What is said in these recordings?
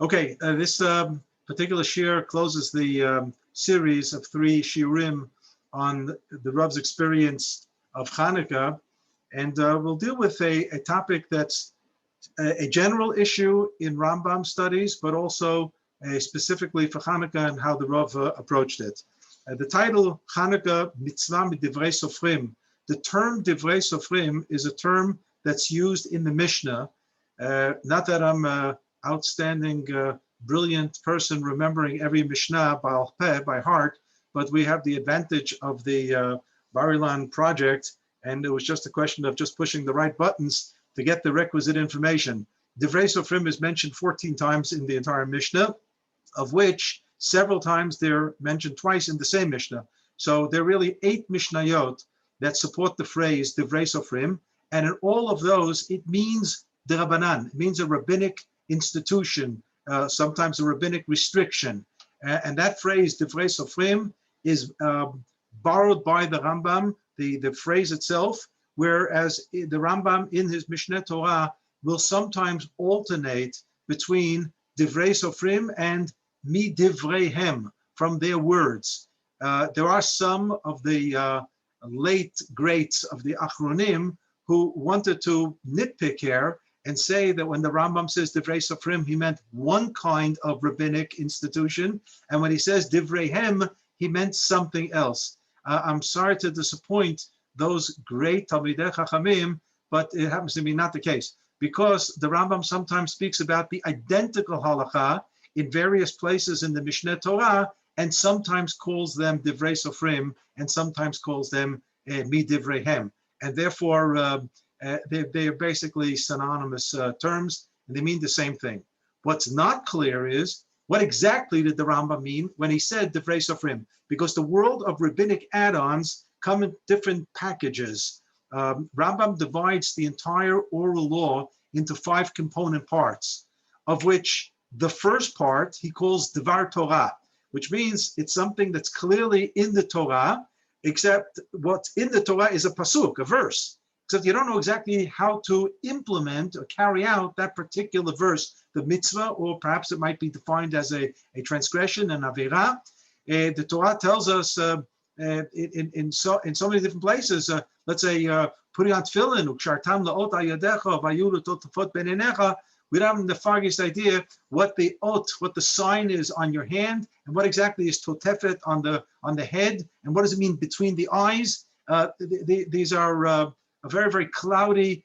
Okay, this particular shiur closes the series of 3 shiurim on the Rav's experience of Chanukah, and we'll deal with a topic that's a general issue in Rambam studies, but also specifically for Chanukah and how the Rav approached it. The title, Chanukah Mitzvah Midivrei Sofrim. The term Divrei Sofrim is a term that's used in the Mishnah. Not that I'm an outstanding, brilliant person remembering every Mishnah by heart, but we have the advantage of the Bar Ilan project, and it was just a question of just pushing the right buttons to get the requisite information. Divrei Sofrim is mentioned 14 times in the entire Mishnah, of which several times they're mentioned twice in the same Mishnah. So there are really 8 Mishnayot that support the phrase Divrei Sofrim, and in all of those, it means the Rabbanan. It means a rabbinic institution, sometimes a rabbinic restriction. And that phrase, Divrei Sofrim, is borrowed by the Rambam, the phrase itself, whereas the Rambam in his Mishneh Torah will sometimes alternate between Divrei Sofrim and Mi Divreihem, from their words. There are some of the late greats of the Achronim who wanted to nitpick here and say that when the Rambam says Divrei Sofrim, he meant one kind of rabbinic institution, and when he says Divreihem, he meant something else. I'm sorry to disappoint those great Talmidei Chachamim, but it happens to be not the case, because the Rambam sometimes speaks about the identical halacha in various places in the Mishneh Torah, and sometimes calls them Divrei Sofrim, and sometimes calls them Mi Divreihem. And therefore, they are basically synonymous terms, and they mean the same thing. What's not clear is, what exactly did the Rambam mean when he said Divrei Sofrim? Because the world of rabbinic add-ons come in different packages. Rambam divides the entire oral law into 5 component parts, of which the first part he calls Dvar Torah, which means it's something that's clearly in the Torah, except what's in the Torah is a pasuk, a verse, except you don't know exactly how to implement or carry out that particular verse, the mitzvah, or perhaps it might be defined as a transgression, an avirah. The Torah tells us in so many different places, let's say, putting on tefillin, ukshartam la'ot ayadecha, vayulu totafot benenecha. We don't have the foggiest idea what the ot, what the sign is on your hand, and what exactly is totefet on the head, and what does it mean between the eyes. These are very, very cloudy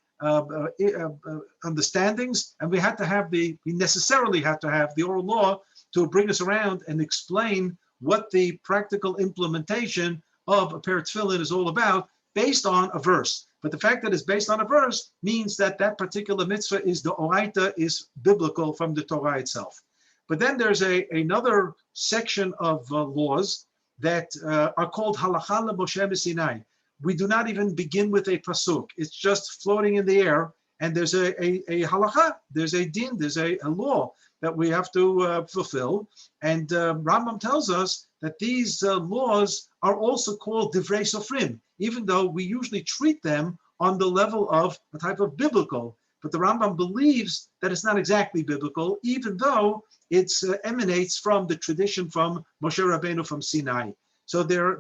understandings, and we necessarily had to have the oral law to bring us around and explain what the practical implementation of a pair of tefillin is all about, based on a verse. But the fact that it's based on a verse means that that particular mitzvah is the oraita, is biblical from the Torah itself. But then there's another section of laws that are called halacha l'Moshe b'Sinai. We do not even begin with a pasuk. It's just floating in the air, and there's a halacha, there's a din, there's a law that we have to fulfill. And Rambam tells us that these laws are also called Divrei Sofrim, even though we usually treat them on the level of a type of biblical. But the Rambam believes that it's not exactly biblical, even though it emanates from the tradition from Moshe Rabbeinu from Sinai. So there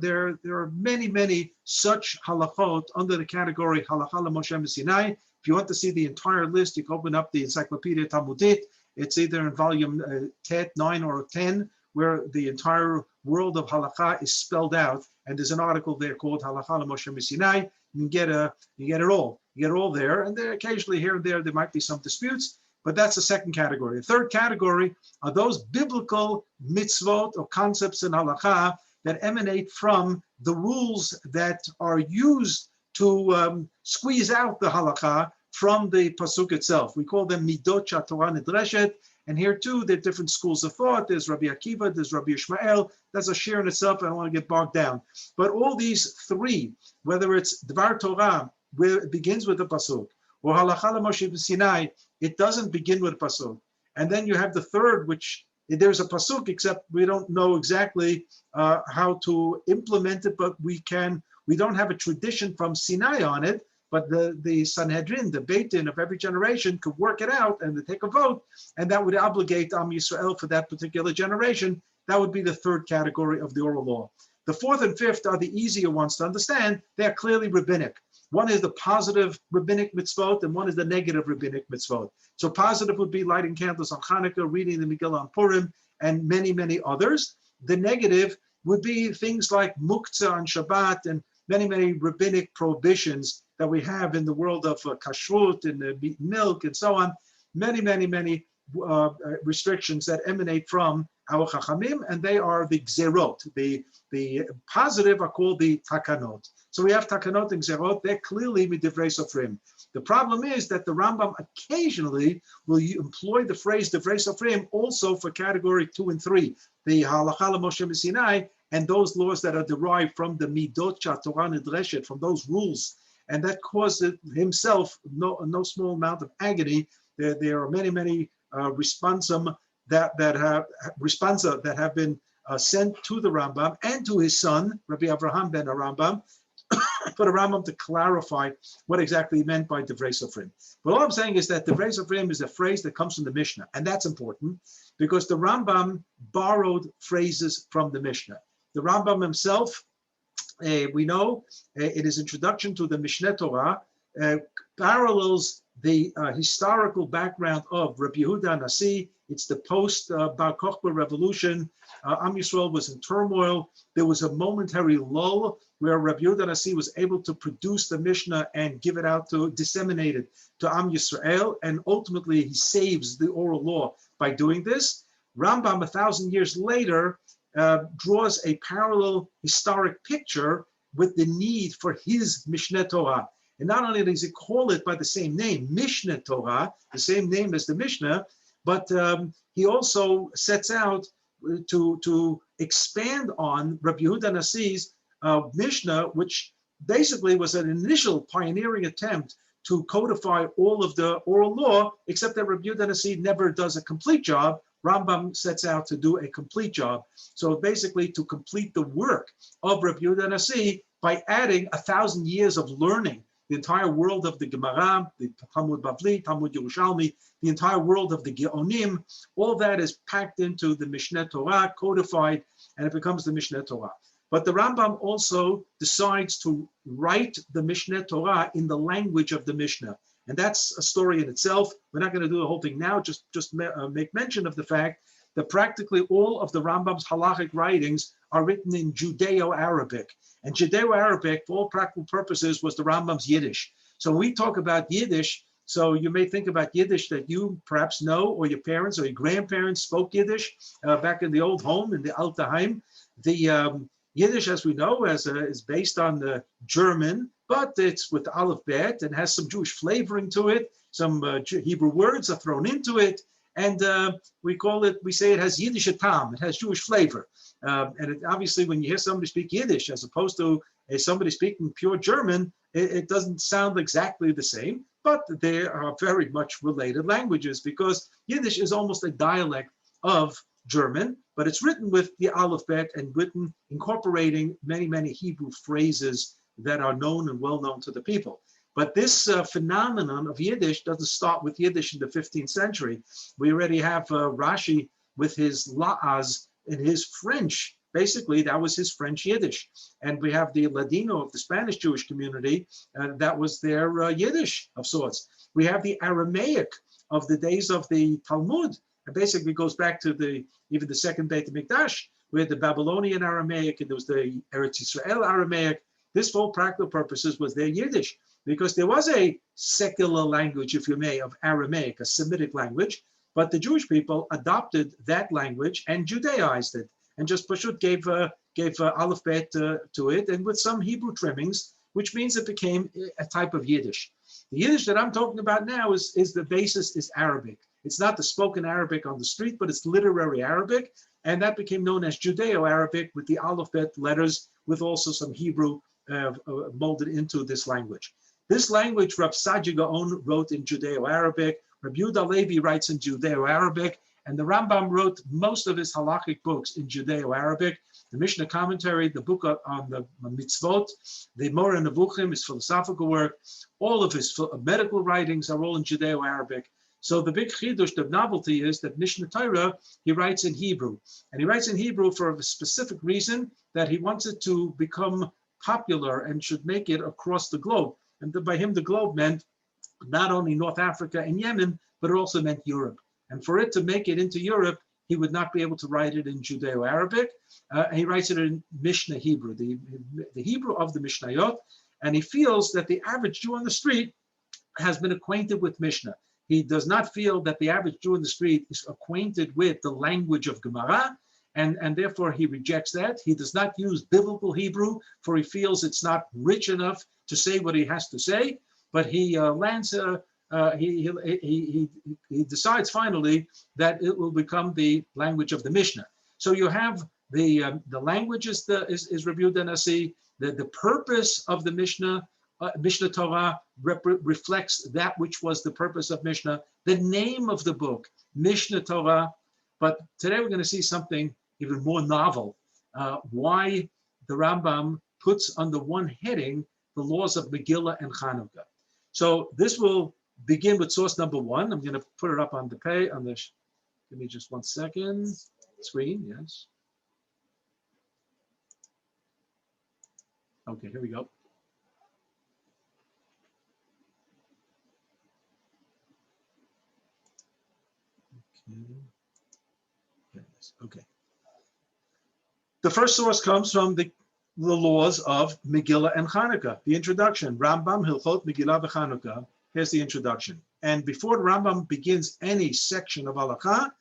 are many, many such halachot under the category halacha l'Moshe b'Sinai. If you want to see the entire list, you can open up the Encyclopedia Talmudit. It's either in volume 9 or 10, where the entire world of halakha is spelled out, and there's an article there called Halacha l'Moshe b'Sinai. You get it all. You get it all there, and there occasionally here and there might be some disputes, but that's the second category. The third category are those biblical mitzvot or concepts in halakha that emanate from the rules that are used to squeeze out the halakha from the pasuk itself. We call them midot Torah nidreshet, and here too there are different schools of thought. There's Rabbi Akiva, there's Rabbi Ishmael. That's a share in itself. I don't want to get bogged down. But all these 3, whether it's Dvar Torah, where it begins with the pasuk, or Halacha l'Moshe b'Sinai, it doesn't begin with a pasuk. And then you have the third, which there's a pasuk, except we don't know exactly how to implement it, but we don't have a tradition from Sinai on it. but the Sanhedrin, the Beit Din of every generation, could work it out and they take a vote, and that would obligate Am Yisrael for that particular generation. That would be the third category of the oral law. The fourth and fifth are the easier ones to understand. They're clearly rabbinic. One is the positive rabbinic mitzvot, and one is the negative rabbinic mitzvot. So positive would be lighting candles on Chanukah, reading the Megillah on Purim, and many, many others. The negative would be things like muktzah on Shabbat and many, many rabbinic prohibitions that we have in the world of kashrut and meat and milk and so on. Many, many, many restrictions that emanate from our chachamim, and they are the gzerot. The positive are called the takanot. So we have takanot and gzerot. They're clearly midivrei sofrim. The problem is that the Rambam occasionally will employ the phrase divrei sofrim also for category 2 and 3, the halacha l'Moshe Sinai, and those laws that are derived from the midot Torah nidreshet, from those rules, and that caused himself no small amount of agony. There are many, many responsa that have been sent to the Rambam and to his son, Rabbi Avraham ben Rambam, for the Rambam to clarify what exactly he meant by Divrei Sofrim. But all I'm saying is that Divrei Sofrim is a phrase that comes from the Mishnah, and that's important because the Rambam borrowed phrases from the Mishnah. The Rambam himself, we know in his introduction to the Mishneh Torah, parallels the historical background of Rabbi Yehuda Nasi. It's the post-Bar Kokhba revolution. Am Yisrael was in turmoil. There was a momentary lull where Rabbi Yehuda Nasi was able to produce the Mishnah and give it out to, disseminate it to Am Yisrael, and ultimately he saves the oral law by doing this. Rambam, 1,000 years later, draws a parallel historic picture with the need for his Mishneh Torah. And not only does he call it by the same name, Mishneh Torah, the same name as the Mishnah, but he also sets out to expand on Rabbi Yehuda Nasi's Mishnah, which basically was an initial pioneering attempt to codify all of the oral law, except that Rabbi Yehuda Nasi never does a complete job. Rambam sets out to do a complete job. So basically to complete the work of Rabbi Yehuda Nasi by adding 1,000 years of learning, the entire world of the Gemara, the Talmud Bavli, Talmud Yerushalmi, the entire world of the Geonim, all that is packed into the Mishneh Torah, codified, and it becomes the Mishneh Torah. But the Rambam also decides to write the Mishneh Torah in the language of the Mishnah. And that's a story in itself. We're not going to do the whole thing now, just make mention of the fact that practically all of the Rambam's halachic writings are written in Judeo-Arabic. And Judeo-Arabic, for all practical purposes, was the Rambam's Yiddish. So when we talk about Yiddish, so you may think about Yiddish that you perhaps know, or your parents or your grandparents spoke Yiddish back in the old home, in the Alte Heim. The Yiddish, as we know, is based on the German, but it's with the Aleph Bet and has some Jewish flavoring to it. Some Hebrew words are thrown into it. And we say it has Yiddish tam, it has Jewish flavor. And obviously when you hear somebody speak Yiddish, as opposed to somebody speaking pure German, it doesn't sound exactly the same, but they are very much related languages because Yiddish is almost a dialect of German, but it's written with the Aleph Bet and written incorporating many, many Hebrew phrases that are known and well known to the people. But this phenomenon of Yiddish doesn't start with Yiddish in the 15th century. We already have Rashi with his la'az in his French. Basically, that was his French Yiddish. And we have the Ladino of the Spanish Jewish community. That was their Yiddish of sorts. We have the Aramaic of the days of the Talmud. It basically goes back to even the second Beit HaMikdash. We had the Babylonian Aramaic, and there was the Eretz Yisrael Aramaic. This, for all practical purposes, was their Yiddish, because there was a secular language, if you may, of Aramaic, a Semitic language, but the Jewish people adopted that language and Judaized it, and just Pashut gave Aleph Bet to it, and with some Hebrew trimmings, which means it became a type of Yiddish. The Yiddish that I'm talking about now is the basis is Arabic. It's not the spoken Arabic on the street, but it's literary Arabic, and that became known as Judeo-Arabic with the Aleph Bet letters, with also some Hebrew molded into this language. This language, Rav Saadia Gaon wrote in Judeo-Arabic, Rabbi Yehuda Levi writes in Judeo-Arabic, and the Rambam wrote most of his halachic books in Judeo-Arabic. The Mishnah commentary, the book on the mitzvot, the Moreh Nevuchim, his philosophical work, All of his medical writings are all in Judeo-Arabic. So the big chidush, the novelty is that Mishnah Torah, he writes in Hebrew. And he writes in Hebrew for a specific reason, that he wants it to become popular and should make it across the globe. And by him, the globe meant not only North Africa and Yemen, but it also meant Europe. And for it to make it into Europe, he would not be able to write it in Judeo-Arabic. He writes it in Mishnah Hebrew, the Hebrew of the Mishnayot. And he feels that the average Jew on the street has been acquainted with Mishnah. He does not feel that the average Jew in the street is acquainted with the language of Gemara, and therefore he rejects that. He does not use biblical Hebrew, for he feels it's not rich enough to say what he has to say. But he he decides finally that it will become the language of the Mishnah. So you have the language is Rabbi Nasi. The purpose of the Mishnah. Mishnah Torah reflects that which was the purpose of Mishnah. The name of the book, Mishnah Torah. But today we're going to see something even more novel. Why the Rambam puts under one heading the laws of Megillah and Chanukah. So this will begin with source number one. I'm going to put it up on the page. Give me just 1 second. Screen, yes. Okay, here we go. Okay. The first source comes from the laws of Megillah and Chanukah. The introduction, Rambam Hilchot Megillah v'Chanukah. Here's the introduction. And before the Rambam begins any section of halakha,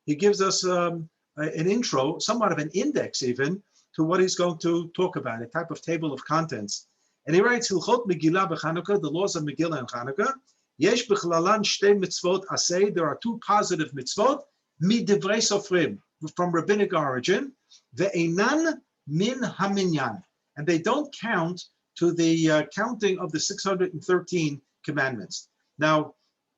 he gives us an intro, somewhat of an index even, to what he's going to talk about, a type of table of contents. And he writes, Hilchot Megillah v'Chanukah, the laws of Megillah and Chanukah. Yesh b'chlalan shtei mitzvot asay, there are two positive mitzvot, midivrei sofrim, from rabbinic origin, ve'enan min haminyan, and they don't count to the counting of the 613 commandments. Now,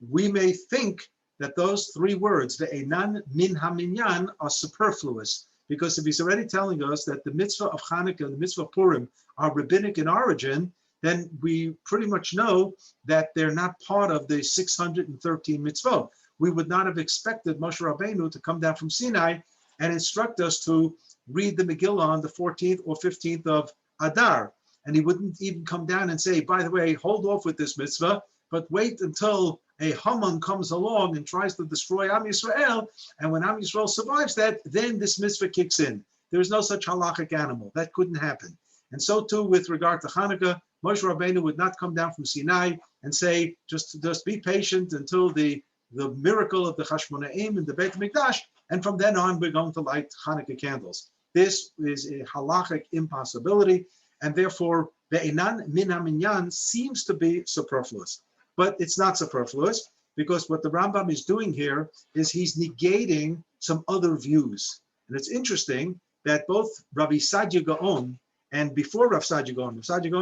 we may think that those three words, ve'enan min haminyan, are superfluous, because if he's already telling us that the mitzvah of Chanukah and the mitzvah of Purim are rabbinic in origin, then we pretty much know that they're not part of the 613 mitzvot. We would not have expected Moshe Rabbeinu to come down from Sinai and instruct us to read the Megillah on the 14th or 15th of Adar. And he wouldn't even come down and say, by the way, hold off with this mitzvah, but wait until a Haman comes along and tries to destroy Am Yisrael. And when Am Yisrael survives that, then this mitzvah kicks in. There is no such halachic animal. That couldn't happen. And so too with regard to Chanukah, Moshe Rabbeinu would not come down from Sinai and say, just be patient until the miracle of the Chashmonaim in the Beit HaMikdash, and from then on we're going to light Hanukkah candles. This is a halachic impossibility, and therefore Ve'enan min haminyan seems to be superfluous. But it's not superfluous, because what the Rambam is doing here is he's negating some other views. And it's interesting that both Rabbi Sadia Gaon and before Rav Sadia Gaon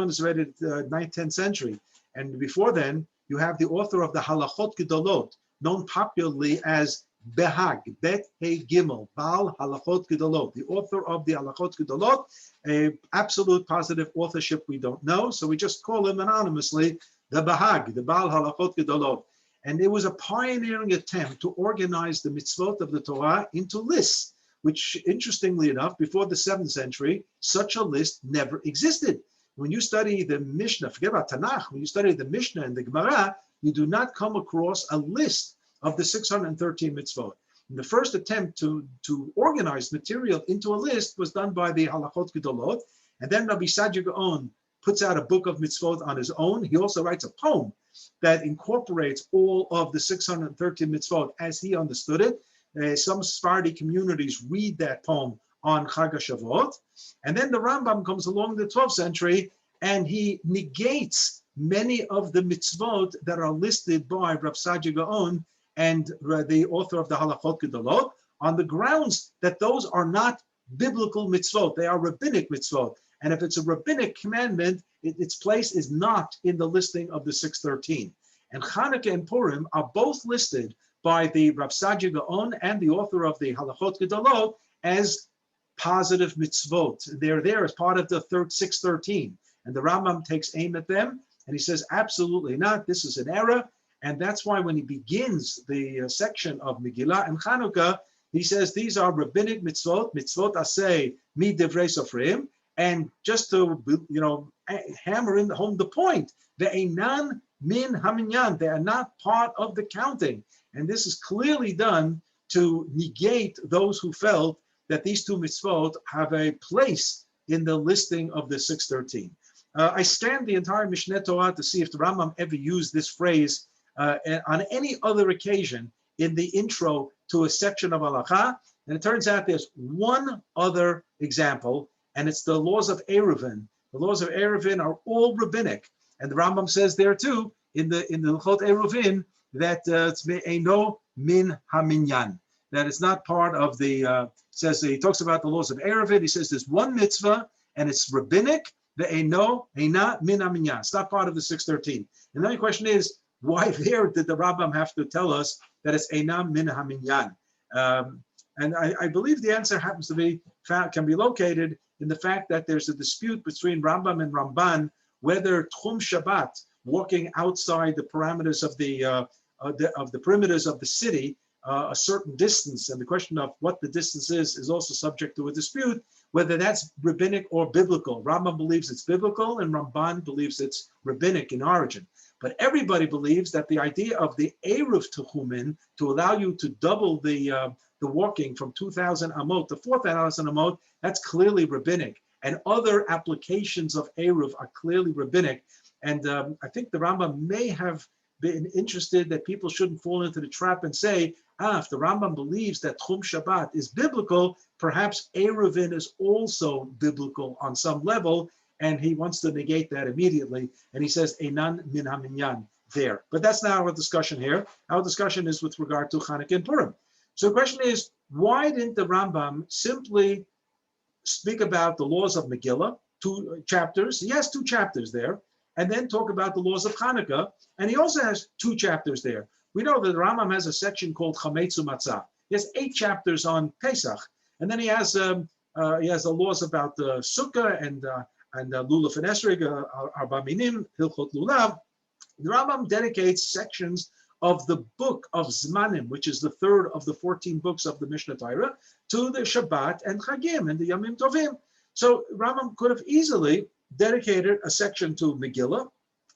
is already the 9th, 10th century. And before then, you have the author of the Halachot Gedolot, known popularly as Behag, Bet He Gimel, Baal Halachot Gedolot, the author of the Halachot Gedolot, a absolute positive authorship we don't know, so we just call him anonymously the Behag, the Baal Halachot Gedolot. And it was a pioneering attempt to organize the mitzvot of the Torah into lists, which, interestingly enough, before the 7th century, such a list never existed. When you study the Mishnah, forget about Tanakh, when you study the Mishnah and the Gemara, you do not come across a list of the 613 mitzvot. And the first attempt to organize material into a list was done by the Halachot Gedolot, and then Rabbi Sadia Gaon puts out a book of mitzvot on his own. He also writes a poem that incorporates all of the 613 mitzvot as he understood it. Some Sephardi communities read that poem on Chag HaShavuot. And then the Rambam comes along in the 12th century and he negates many of the mitzvot that are listed by Rav Sadia Gaon and the author of the Halachot Gedolot on the grounds that those are not biblical mitzvot, they are rabbinic mitzvot. And if it's a rabbinic commandment, its place is not in the listing of the 613. And Chanukah and Purim are both listed by the Rav Sadia Gaon and the author of the Halachot Gedolot as positive mitzvot. They're there as part of the 613. And the Rambam takes aim at them And he says, absolutely not. This is an error. And that's why when he begins the section of Megillah and Chanukah, he says these are rabbinic mitzvot, mitzvot aseh mi divrei sofrim. And just to hammer in home the point, ve'enan min haminyan, they are not part of the counting. And this is clearly done to negate those who felt that these two mitzvot have a place in the listing of the 613. I scanned the entire Mishneh Torah to see if the Rambam ever used this phrase on any other occasion in the intro to a section of Halakha, and it turns out there's one other example, and it's the laws of Eruvin. The laws of Eruvin are all rabbinic, and the Rambam says there too in the Hilchot Eruvin that it's eino min haminyan, that it's not part of the. Says he talks about the laws of Eruvin. He says there's one mitzvah and it's rabbinic. The eino eina min haminyan. It's not part of the 613. And then the question is, why there did the Rambam have to tell us that it's eina min haminyan? And I believe the answer happens to be can be located in the fact that there's a dispute between Rambam and Ramban whether Tchum Shabbat, walking outside the parameters of the perimeters of the city, a certain distance, and the question of what the distance is also subject to a dispute, whether that's rabbinic or biblical. Rambam believes it's biblical, and Ramban believes it's rabbinic in origin. But everybody believes that the idea of the Eruv Techumin, to allow you to double the walking from 2,000 amot to 4,000 amot, that's clearly rabbinic. And other applications of Eruv are clearly rabbinic. And I think the Rambam may have been interested that people shouldn't fall into the trap and say, if the Rambam believes that Tchum Shabbat is biblical, perhaps Eruvin is also biblical on some level, and he wants to negate that immediately. And he says, Einan min haminyan there. But that's not our discussion here. Our discussion is with regard to Chanukah and Purim. So the question is, why didn't the Rambam simply speak about the laws of Megillah, 2 chapters? He has 2 chapters there, and then talk about the laws of Chanukah. And he also has 2 chapters there. We know that the Rambam has a section called Chametzu Matzah. He has 8 chapters on Pesach, and then he has the laws about Sukkah and Lulav and Esrog, Arba Minim, Hilchot Lulav. The Rambam dedicates sections of the book of Zmanim, which is the 3rd of the 14 books of the Mishnah Torah, to the Shabbat and Chagim and the Yamim Tovim. So Rambam could have easily dedicated a section to Megillah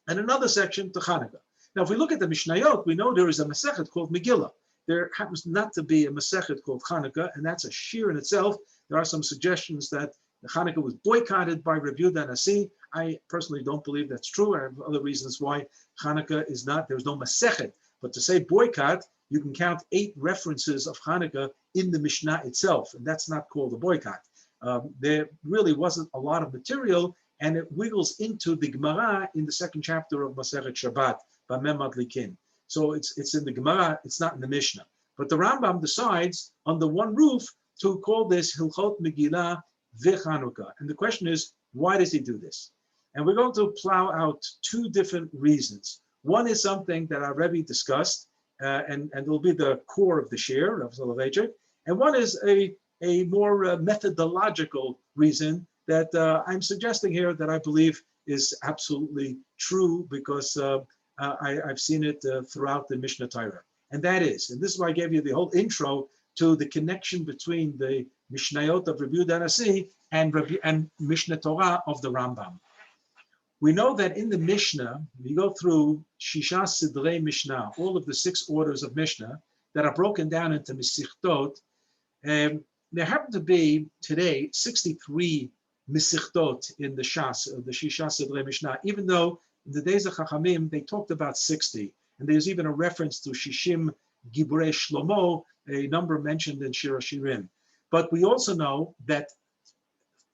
and another section to Chanukah. Now, if we look at the Mishnayot, we know there is a Masechet called Megillah. There happens not to be a Masechet called Chanukah, and that's a shir in itself. There are some suggestions that the Chanukah was boycotted by Rabbi Yehuda Nasi. I personally don't believe that's true. I have other reasons why Chanukah is not. There's no Masechet. But to say boycott, you can count 8 references of Chanukah in the Mishnah itself, and that's not called a boycott. There really wasn't a lot of material, and it wiggles into the Gemara in the 2nd chapter of Masechet Shabbat, Bameh Madlikin. So it's in the Gemara, it's not in the Mishnah. But the Rambam decides under one roof to call this Hilchot Megillah v'Chanukah. And the question is, why does he do this? And we're going to plow out 2 different reasons. One is something that our Rebbe discussed, and will be the core of the shir of Soloveitchik. And one is a more methodological reason that I'm suggesting here that I believe is absolutely true, because I've seen it throughout the Mishnah Torah. And that is, and this is why I gave you the whole intro to the connection between the Mishnayot of Rabbi Yehuda Nasi and Mishnah Torah of the Rambam. We know that in the Mishnah, we go through Shisha Sidrei Mishnah, all of the 6 orders of Mishnah that are broken down into Mesichtot. There happen to be today 63 Mesichtot in the Shas, the Shisha Sidrei Mishnah, even though in the days of Chachamim, they talked about 60. And there's even a reference to Shishim Gibrei Shlomo, a number mentioned in Shir HaShirim. But we also know that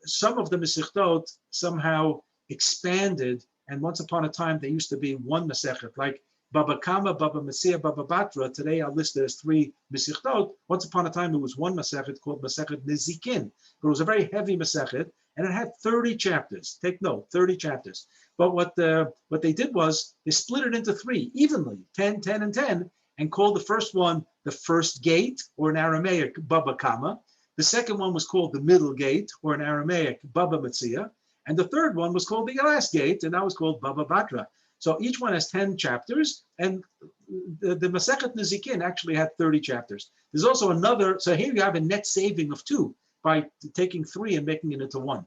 some of the Mesichtot somehow expanded, and once upon a time they used to be one Masechet, like Baba Kama, Baba Metzia, Baba Batra. Today are listed as 3 Mesichtot. Once upon a time it was one Masechet called Masechet Nezikin. But it was a very heavy Masechet, and it had 30 chapters. Take note, 30 chapters. But what they did was they split it into 3 evenly, 10, 10, and 10, and called the first one the first gate, or in Aramaic, Baba Kama. The second one was called the middle gate, or in Aramaic, Baba Metzia. And the third one was called the last gate, and that was called Baba Batra. So each one has 10 chapters, and the Masechet Nezikin actually had 30 chapters. There's also another, so here you have a net saving of 2 by taking 3 and making it into 1.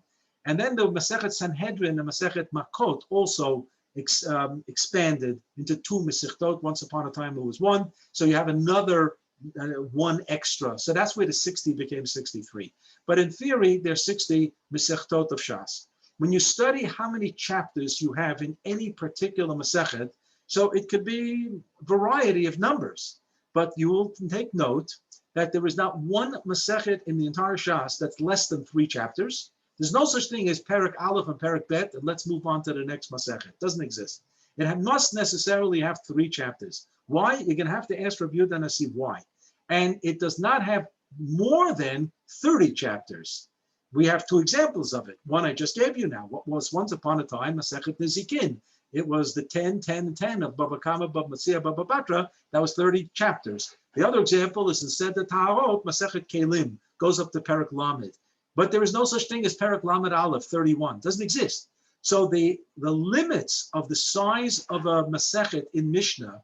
And then the Masechet Sanhedrin and Masechet Makot also expanded into 2 Masechtot. Once upon a time it was 1. So you have another 1 extra. So that's where the 60 became 63. But in theory, there's 60 Masechtot of Shas. When you study how many chapters you have in any particular Masechet, so it could be a variety of numbers, but you will take note that there is not one Masechet in the entire Shas that's less than 3 chapters. There's no such thing as Perek Aleph and Perek Bet, and let's move on to the next Masechet. It doesn't exist. It must necessarily have 3 chapters. Why? You're going to have to ask Rabbi Yehuda and see why. And it does not have more than 30 chapters. We have 2 examples of it. One I just gave you now. What was once upon a time Masechet Nezikin. It was the 10, 10, and 10 of Baba Kama, Baba Matzia, Baba Batra. That was 30 chapters. The other example is instead the Taharot, Masechet Kelim, goes up to Perek Lamed. But there is no such thing as Perek Lamed Aleph, 31. Doesn't exist. So the limits of the size of a Masechet in Mishnah,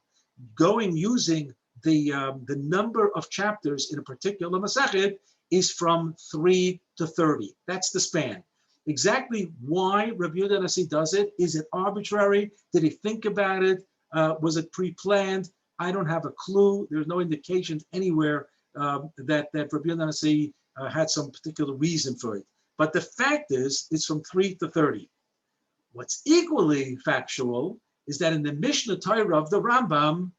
using the number of chapters in a particular Masechet, is from 3 to 30. That's the span. Exactly why Rabbi Yehuda Nasi does it? Is it arbitrary? Did he think about it? Was it pre-planned? I don't have a clue. There's no indications anywhere that Rabbi Yehuda Nasi had some particular reason for it. But the fact is, it's from 3 to 30. What's equally factual is that in the Mishnah Torah of the Rambam,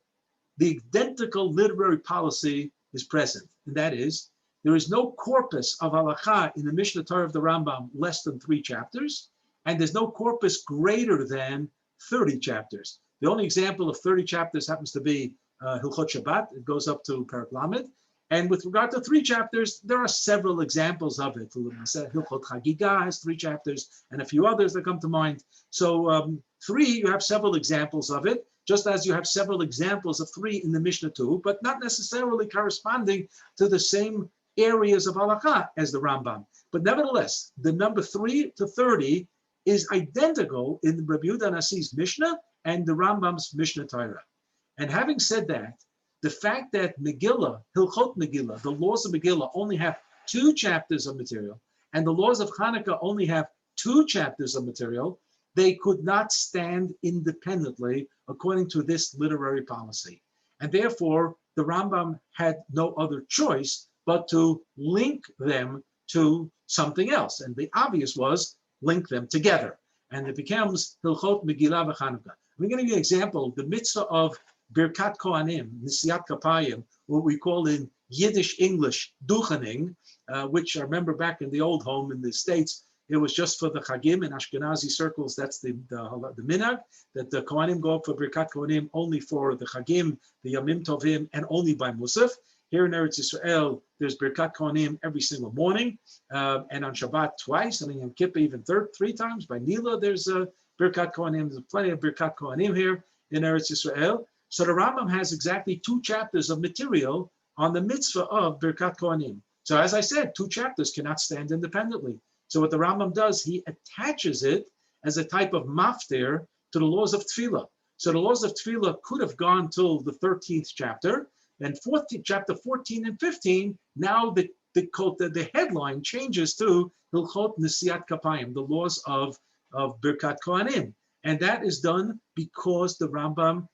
the identical literary policy is present, and that is, there is no corpus of halakha in the Mishnah Torah of the Rambam less than 3 chapters, and there's no corpus greater than 30 chapters. The only example of 30 chapters happens to be Hilchot Shabbat. It goes up to Perek Lamed. And with regard to 3 chapters, there are several examples of it. Hilchot Chagiga has 3 chapters, and a few others that come to mind. So 3, you have several examples of it, just as you have several examples of 3 in the Mishnah too, but not necessarily corresponding to the same areas of halakha as the Rambam. But nevertheless, the number 3 to 30 is identical in Rabbi Yehuda Nasi's Mishnah and the Rambam's Mishnah Torah. And having said that, the fact that Megillah, Hilchot Megillah, the laws of Megillah only have 2 chapters of material, and the laws of Chanukah only have 2 chapters of material, they could not stand independently according to this literary policy. And therefore, the Rambam had no other choice but to link them to something else. And the obvious was link them together. And it becomes Hilchot Megillah v'Chanukah. I'm going to give you an example. The mitzvah of Birkat Kohanim, Nisiat Kapayim, what we call in Yiddish English, Duchening, which I remember back in the old home in the States, it was just for the Chagim in Ashkenazi circles. That's the minhag, that the Kohanim go up for Birkat Kohanim only for the Chagim, the Yamim Tovim, and only by Musaf. Here in Eretz Yisrael, there's Birkat Kohanim every single morning, and on Shabbat twice, and on Yom Kippur even 3 times. By Nila, there's Birkat Kohanim. There's plenty of Birkat Kohanim here in Eretz Yisrael. So the Rambam has exactly 2 chapters of material on the mitzvah of Birkat Kohanim. So as I said, 2 chapters cannot stand independently. So what the Rambam does, he attaches it as a type of maftir to the laws of Tefillah. So the laws of Tefillah could have gone till the 13th chapter, and chapter 14 and 15, now the headline changes to Hilchot Nisiat Kapayim, the laws of Birkat Kohanim. And that is done because the Rambam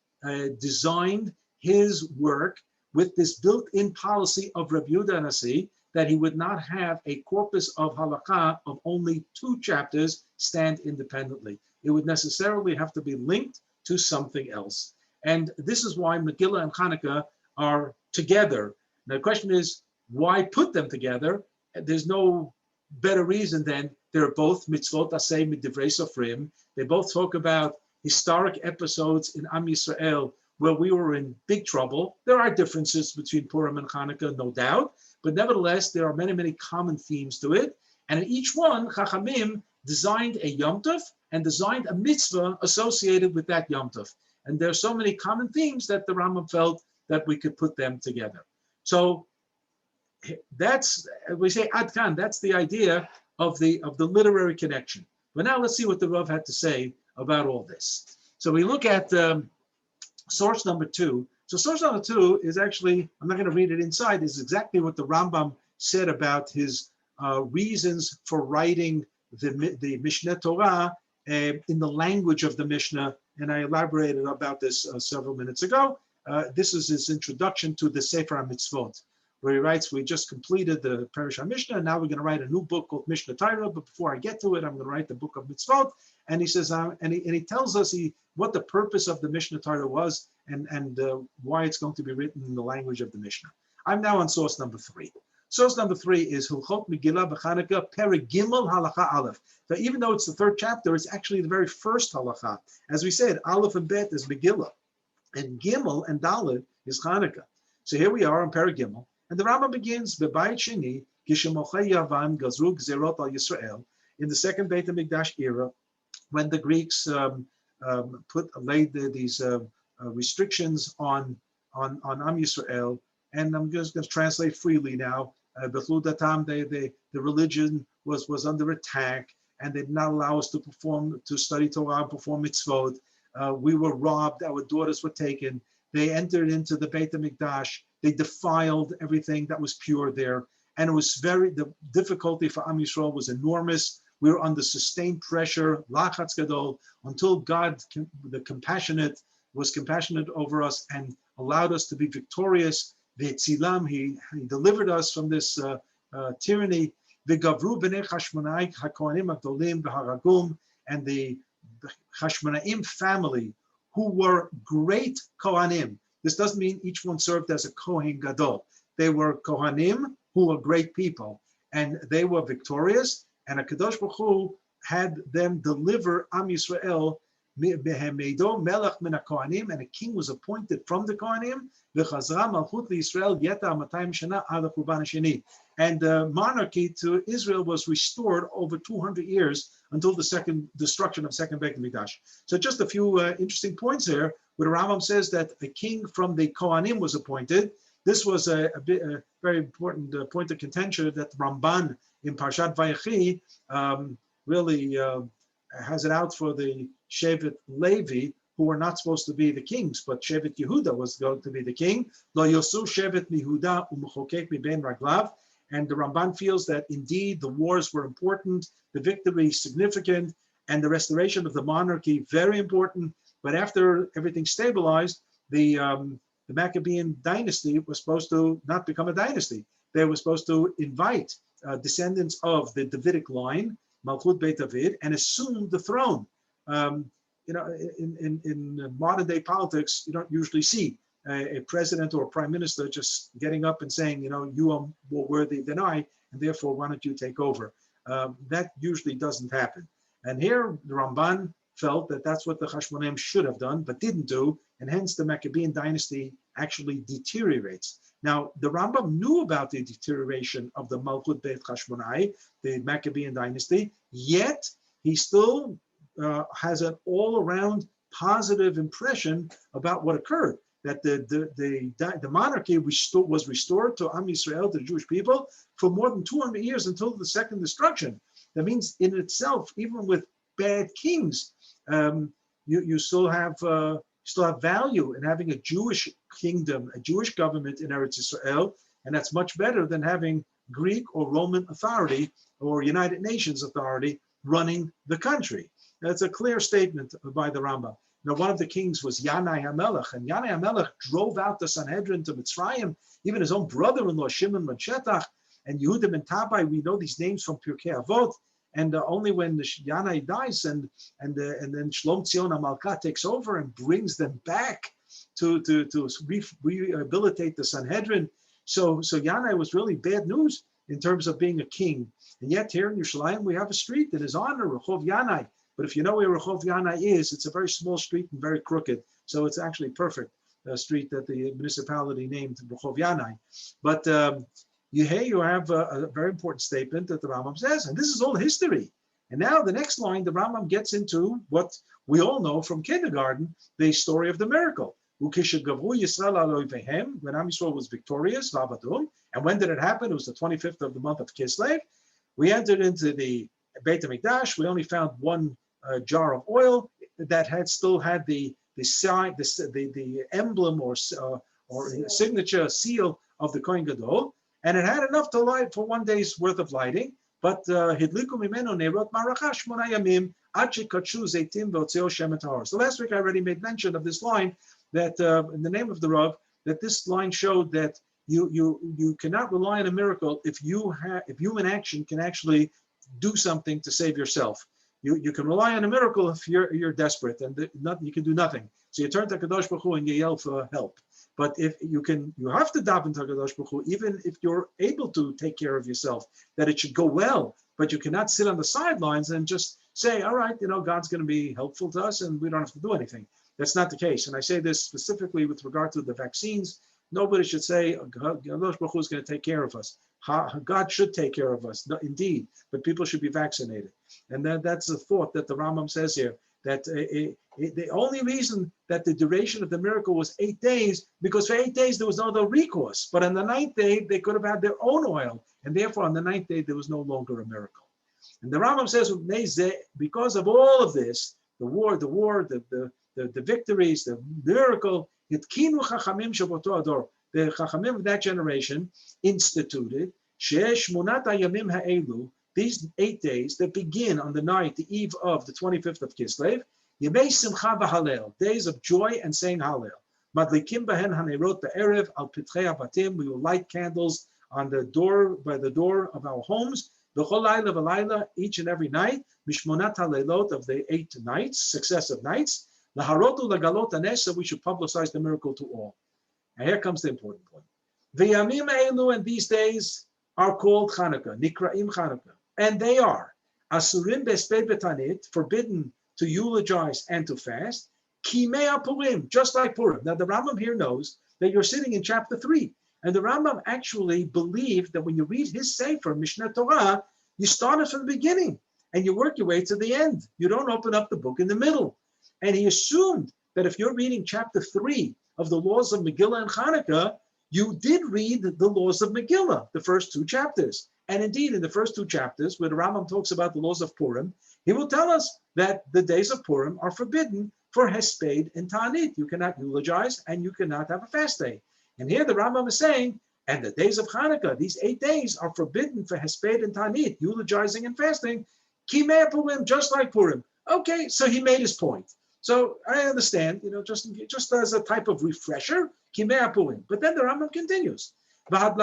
designed his work with this built-in policy of Rabbi Yehuda Nasi, that he would not have a corpus of halakha of only 2 chapters stand independently. It would necessarily have to be linked to something else. And this is why Megillah and Chanukah are together. Now the question is, why put them together? There's no better reason than they're both mitzvot aseh midivrei sofrim. They both talk about historic episodes in Am Yisrael where we were in big trouble. There are differences between Purim and Chanukah, no doubt, but nevertheless, there are many, many common themes to it. And in each one, Chachamim designed a Yom Tov and designed a mitzvah associated with that Yom Tov. And there are so many common themes that the Rambam felt that we could put them together. So that's, we say Ad Kan, that's the idea of the literary connection. But now let's see what the Rav had to say about all this. So we look at source number 2. So source number 2 is actually, I'm not going to read it inside, is exactly what the Rambam said about his reasons for writing the Mishnah Torah in the language of the Mishnah, and I elaborated about this several minutes ago. This is his introduction to the Sefer HaMitzvot, where he writes, we just completed the Parish HaMishnah, now we're going to write a new book called Mishnah Torah, but before I get to it, I'm going to write the book of Mitzvot. And he says, and he tells us what the purpose of the Mishnah Torah was and why it's going to be written in the language of the Mishnah. I'm now on source number 3. Source number 3 is Hilchot Megillah B'Chanukah Perek Gimel Halacha Aleph. So even though it's the 3rd chapter, it's actually the very first halacha. As we said, Aleph and Bet is Megillah, and Gimel and Dalet is Chanukah. So here we are on Perek Gimel, and the Rambam begins B'Bayit Sheni Kishemochei Yavan Gazru Gzerot Al Yisrael, in the 2nd Beit HaMikdash era, when the Greeks laid these restrictions on Am Yisrael. And I'm just going to translate freely now. The religion was under attack, and they did not allow us to study Torah and perform mitzvot. We were robbed, our daughters were taken. They entered into the Beit HaMikdash. They defiled everything that was pure there. And it was the difficulty for Am Yisrael was enormous. We were under sustained pressure, lachatz gadol, until God, the compassionate, was compassionate over us and allowed us to be victorious. V'etzilam, he delivered us from this tyranny. V'gavru b'nei Chashmonaim hakohanim agdolim v'haragum, and the Chashmonaim family, who were great Kohanim. This doesn't mean each one served as a Kohen Gadol. They were Kohanim who were great people, and they were victorious. And HaKadosh Baruch Hu had them deliver Am Yisrael. Behemeido melech min haKohanim, and a king was appointed from the Kohanim. V'chazra malchut liYisrael yeta 200 shana ad haKurban hasheni, and monarchy to Israel was restored over 200 years until the second destruction of second Beit HaMikdash. So just a few interesting points here, where the Rambam says that a king from the Kohanim was appointed. This was a very important point of contention that Ramban in Parshat Vayechi really has it out for the Shevet Levi, who were not supposed to be the kings, but Shevet Yehuda was going to be the king. Lo yosu Shevet Yehuda u'mechokek mibein raglav. And the Ramban feels that indeed the wars were important, the victory significant, and the restoration of the monarchy very important. But after everything stabilized, the Maccabean dynasty was supposed to not become a dynasty. They were supposed to invite descendants of the Davidic line, Malchut Beit David, and assume the throne. In modern day politics, you don't usually see a president or a prime minister just getting up and saying, you are more worthy than I, and therefore why don't you take over? That usually doesn't happen. And here the Ramban felt that that's what the Chashmonaim should have done, but didn't do, and hence the Maccabean dynasty actually deteriorates. Now, the Rambam knew about the deterioration of the Malchut Beit Chashmonai, the Maccabean dynasty, yet he still has an all-around positive impression about what occurred, that the monarchy was restored to Am Yisrael, to the Jewish people, for more than 200 years until the second destruction. That means in itself, even with bad kings, you still have value in having a Jewish kingdom, a Jewish government in Eretz Yisrael, and that's much better than having Greek or Roman authority or United Nations authority running the country. That's a clear statement by the Rambam. Now, one of the kings was Yanai HaMelech, and Yanai HaMelech drove out the Sanhedrin to Mitzrayim, even his own brother-in-law, Shimon ben Shetach, and Yehuda ben Tabai. We know these names from Pirkei Avot, and only when Yanai dies and then Shlom Tzion HaMalka takes over and brings them back to rehabilitate the Sanhedrin. So Yanai was really bad news in terms of being a king. And yet here in Yerushalayim, we have a street in his honor, Rehov Yanai. But if you know where Rehov Yanai is, it's a very small street and very crooked. So it's actually perfect, street that the municipality named Rehov Yanai. But you have a very important statement that the Rambam says, and this is all history. And now the next line, the Rambam gets into what we all know from kindergarten, the story of the miracle. When Am Yisrael was victorious, and when did it happen? It was the 25th of the month of Kislev. We entered into the Beit HaMikdash. We only found one jar of oil. that still had the sign, the emblem or signature seal of the Kohen Gadol, and it had enough to light for 1 day's worth of lighting. But hidliku mimeno nerot maracha shmona yamim ad shekadshu zeitim v'otzeo shem tahor. So last week I already made mention of this line that in the name of the Rav, that this line showed that you cannot rely on a miracle if human action can actually do something to save yourself. You can rely on a miracle if you're desperate and you can do nothing. So you turn to Kadosh Baruch Hu and you yell for help. But if you have to daven to Kadosh Baruch Hu, even if you're able to take care of yourself, that it should go well. But you cannot sit on the sidelines and just say, all right, God's going to be helpful to us and we don't have to do anything. That's not the case. And I say this specifically with regard to the vaccines. Nobody should say, Kadosh Baruch Hu is going to take care of us. God should take care of us, indeed, but people should be vaccinated. And that's the thought that the Rambam says here, that the only reason that the duration of the miracle was 8 days, because for 8 days there was no other recourse. But on the 9th day, they could have had their own oil. And therefore, on the 9th day, there was no longer a miracle. And the Rambam says, because of all of this, the victories, the miracle, the Chachamim of that generation instituted these 8 days that begin on the night, the eve of the 25th of Kislev, Yemei Simcha v'Halel, days of joy and saying Hallel. Madlikim behen hanerot be'erev al pitrei habatim, we will light candles on the door, by the door of our homes, v'chol layla v'layla, each and every night, mishmonat halelot, of the 8 nights, successive nights, laharotu lagalot hanes, so we should publicize the miracle to all. And here comes the important point. V'yamim elu, and these days are called Chanukah, Nikraim Chanukah. And they are Asurim Besped Betanit, forbidden to eulogize and to fast, Kimea Purim, just like Purim. Now the Rambam here knows that you're sitting in chapter 3. And the Rambam actually believed that when you read his Sefer, Mishneh Torah, you start it from the beginning and you work your way to the end. You don't open up the book in the middle. And he assumed that if you're reading chapter 3 of the laws of Megillah and Chanukah, you did read the laws of Megillah, the first 2 chapters. And indeed, in the first 2 chapters, where the Rambam talks about the laws of Purim, he will tell us that the days of Purim are forbidden for Hesped and Ta'anit. You cannot eulogize and you cannot have a fast day. And here the Rambam is saying, and the days of Chanukah, these 8 days are forbidden for Hesped and Ta'anit, eulogizing and fasting, Kimei Purim, just like Purim. Okay, so he made his point. So I understand, just as a type of refresher, Kimei Purim. But then the Rambam continues. But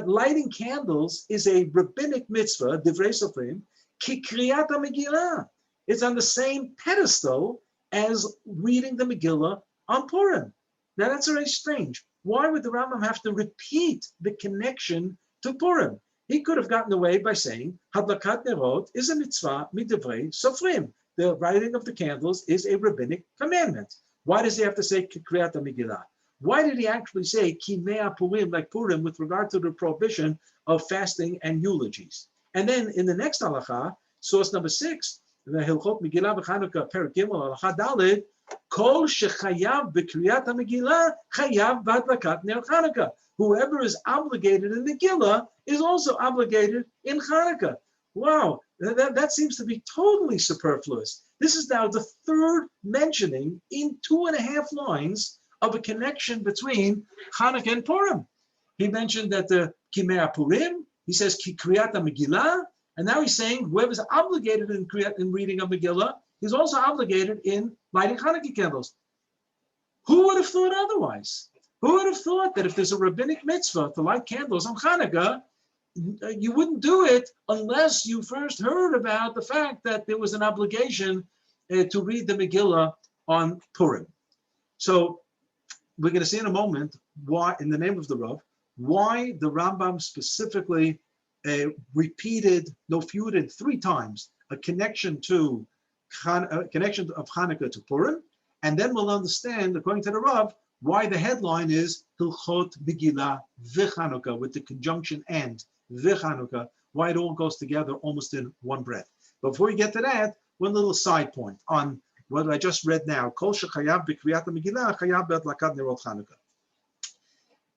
lighting candles is a rabbinic mitzvah, divrei sofrim, ki kriyat Megillah. It's on the same pedestal as reading the Megillah on Purim. Now that's very strange. Why would the Rambam have to repeat the connection to Purim? He could have gotten away by saying, Hadlakat nerot is a mitzvah midivrei sofrim. The lighting of the candles is a rabbinic commandment. Why does he have to say ki kriyat Megillah? Why did he actually say Kimei Purim, like Purim, with regard to the prohibition of fasting and eulogies? And then in the next halacha, source number 6, the Hilchot Megillah v'Chanukah, Perek Gimel, halacha Daled, Kol shechayav b'kriyat Megillah chayav b'adlakat ner Chanukah. Whoever is obligated in Megillah is also obligated in Chanukah. Wow, that seems to be totally superfluous. This is now the 3rd mentioning in 2.5 lines of a connection between Chanukah and Purim. He mentioned that the Kimei Purim, he says Ki Kriyat Megillah, and now he's saying whoever's obligated in reading of Megillah is also obligated in lighting Chanukah candles. Who would have thought otherwise? Who would have thought that if there's a rabbinic mitzvah to light candles on Chanukah, you wouldn't do it unless you first heard about the fact that there was an obligation to read the Megillah on Purim. So we're going to see in a moment why, in the name of the Rav, why the Rambam specifically repeated 3 times a connection of Chanukah to Purim, and then we'll understand, according to the Rav, why the headline is Hilchot Megillah v'Chanukah, with the conjunction and v'Chanukah, why it all goes together almost in one breath. But before we get to that, one little side point on what I just read now. Kol shechayav b'kriyat Megillah chayav b'adlakat nerot Chanukah.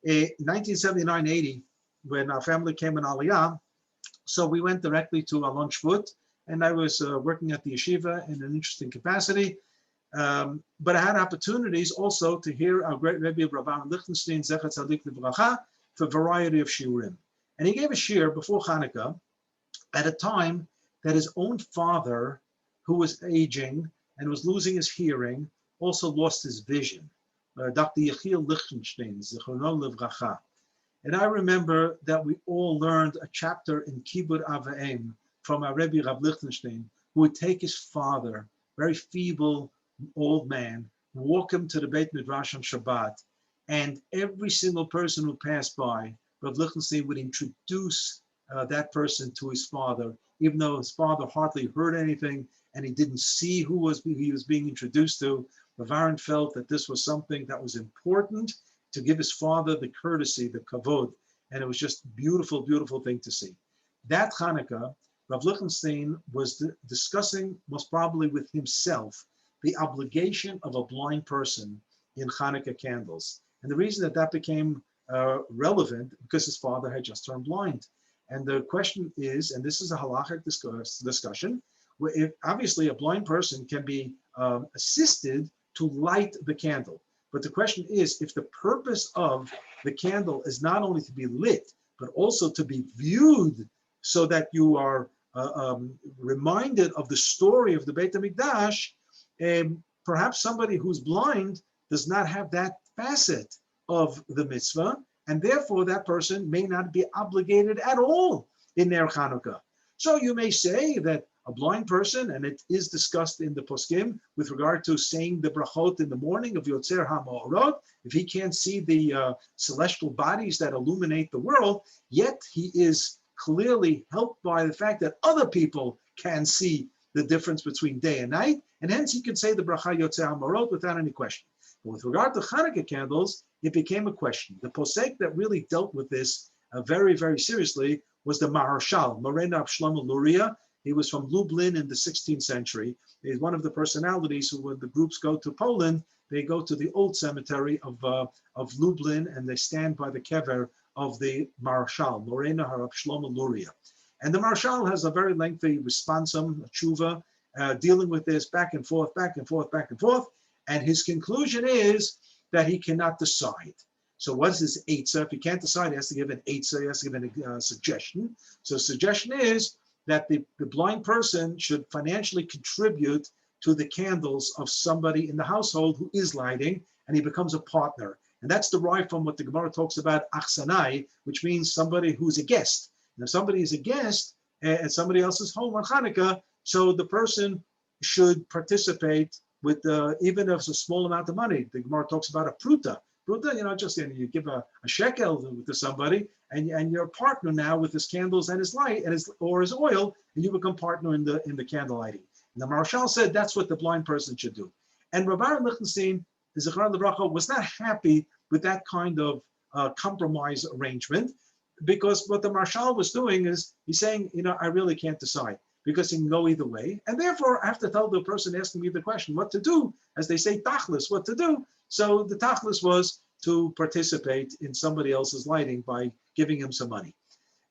1979-80, when our family came in Aliyah, so we went directly to Alon Shvut, and I was working at the yeshiva in an interesting capacity. But I had opportunities also to hear our great Rabbi Rabbi Lichtenstein, Zecher Tzadik Livracha, for a variety of shiurim. And he gave a shiur before Chanukah at a time that his own father, who was aging and was losing his hearing, also lost his vision. Dr. Yechiel Lichtenstein, Zichrono Livracha. And I remember that we all learned a chapter in Kibud Avaim from our Rebbe Rab Lichtenstein, who would take his father, very feeble old man, walk him to the Beit Midrash on Shabbat, and every single person who passed by, Rab Lichtenstein would introduce that person to his father, even though his father hardly heard anything and he didn't see who he was being introduced to. Rav Aaron felt that this was something that was important to give his father the courtesy, the kavod, and it was just beautiful, beautiful thing to see. That Chanukah, Rav Lichtenstein was discussing, most probably with himself, the obligation of a blind person in Chanukah candles. And the reason that became relevant, because his father had just turned blind. And the question is, and this is a halachic discussion, where if obviously a blind person can be assisted to light the candle. But the question is, if the purpose of the candle is not only to be lit, but also to be viewed so that you are reminded of the story of the Beit HaMikdash, perhaps somebody who's blind does not have that facet of the mitzvah, and therefore that person may not be obligated at all in their Chanukah. So you may say that a blind person, and it is discussed in the poskim with regard to saying the brachot in the morning of Yotzer HaMa'orot, if he can't see the celestial bodies that illuminate the world, yet he is clearly helped by the fact that other people can see the difference between day and night, and hence he can say the bracha Yotzer HaMa'orot without any question. But with regard to Chanukah candles, it became a question. The posek that really dealt with this very, very seriously was the Maharshal, Moreno Shlomo Luria. He was from Lublin in the 16th century. He's one of the personalities who, when the groups go to Poland, they go to the old cemetery of Lublin and they stand by the kever of the Maharshal, Moreno Harab Shlomo Luria. And the Maharshal has a very lengthy responsum, a tshuva, dealing with this back and forth, back and forth, back and forth. And his conclusion is that he cannot decide. So what is his eitzah? If he can't decide, he has to give an eitzah, he has to give a suggestion. So the suggestion is that the blind person should financially contribute to the candles of somebody in the household who is lighting, and he becomes a partner. And that's derived from what the Gemara talks about, achsanai, which means somebody who's a guest. And if somebody is a guest at somebody else's home on Chanukah, so the person should participate with even if it's a small amount of money. The Gemara talks about a pruta. Pruta, just you give a shekel to somebody, and you're a partner now with his candles and his light and his oil, and you become partner in the candle lighting. And the Maharshal said that's what the blind person should do. And Rabbi Lichtenstein, Zichron Livracha, was not happy with that kind of compromise arrangement, because what the Maharshal was doing is he's saying, I really can't decide, because he can go either way. And therefore, I have to tell the person asking me the question what to do, as they say, tachlis, what to do. So the tachlis was to participate in somebody else's lighting by giving him some money.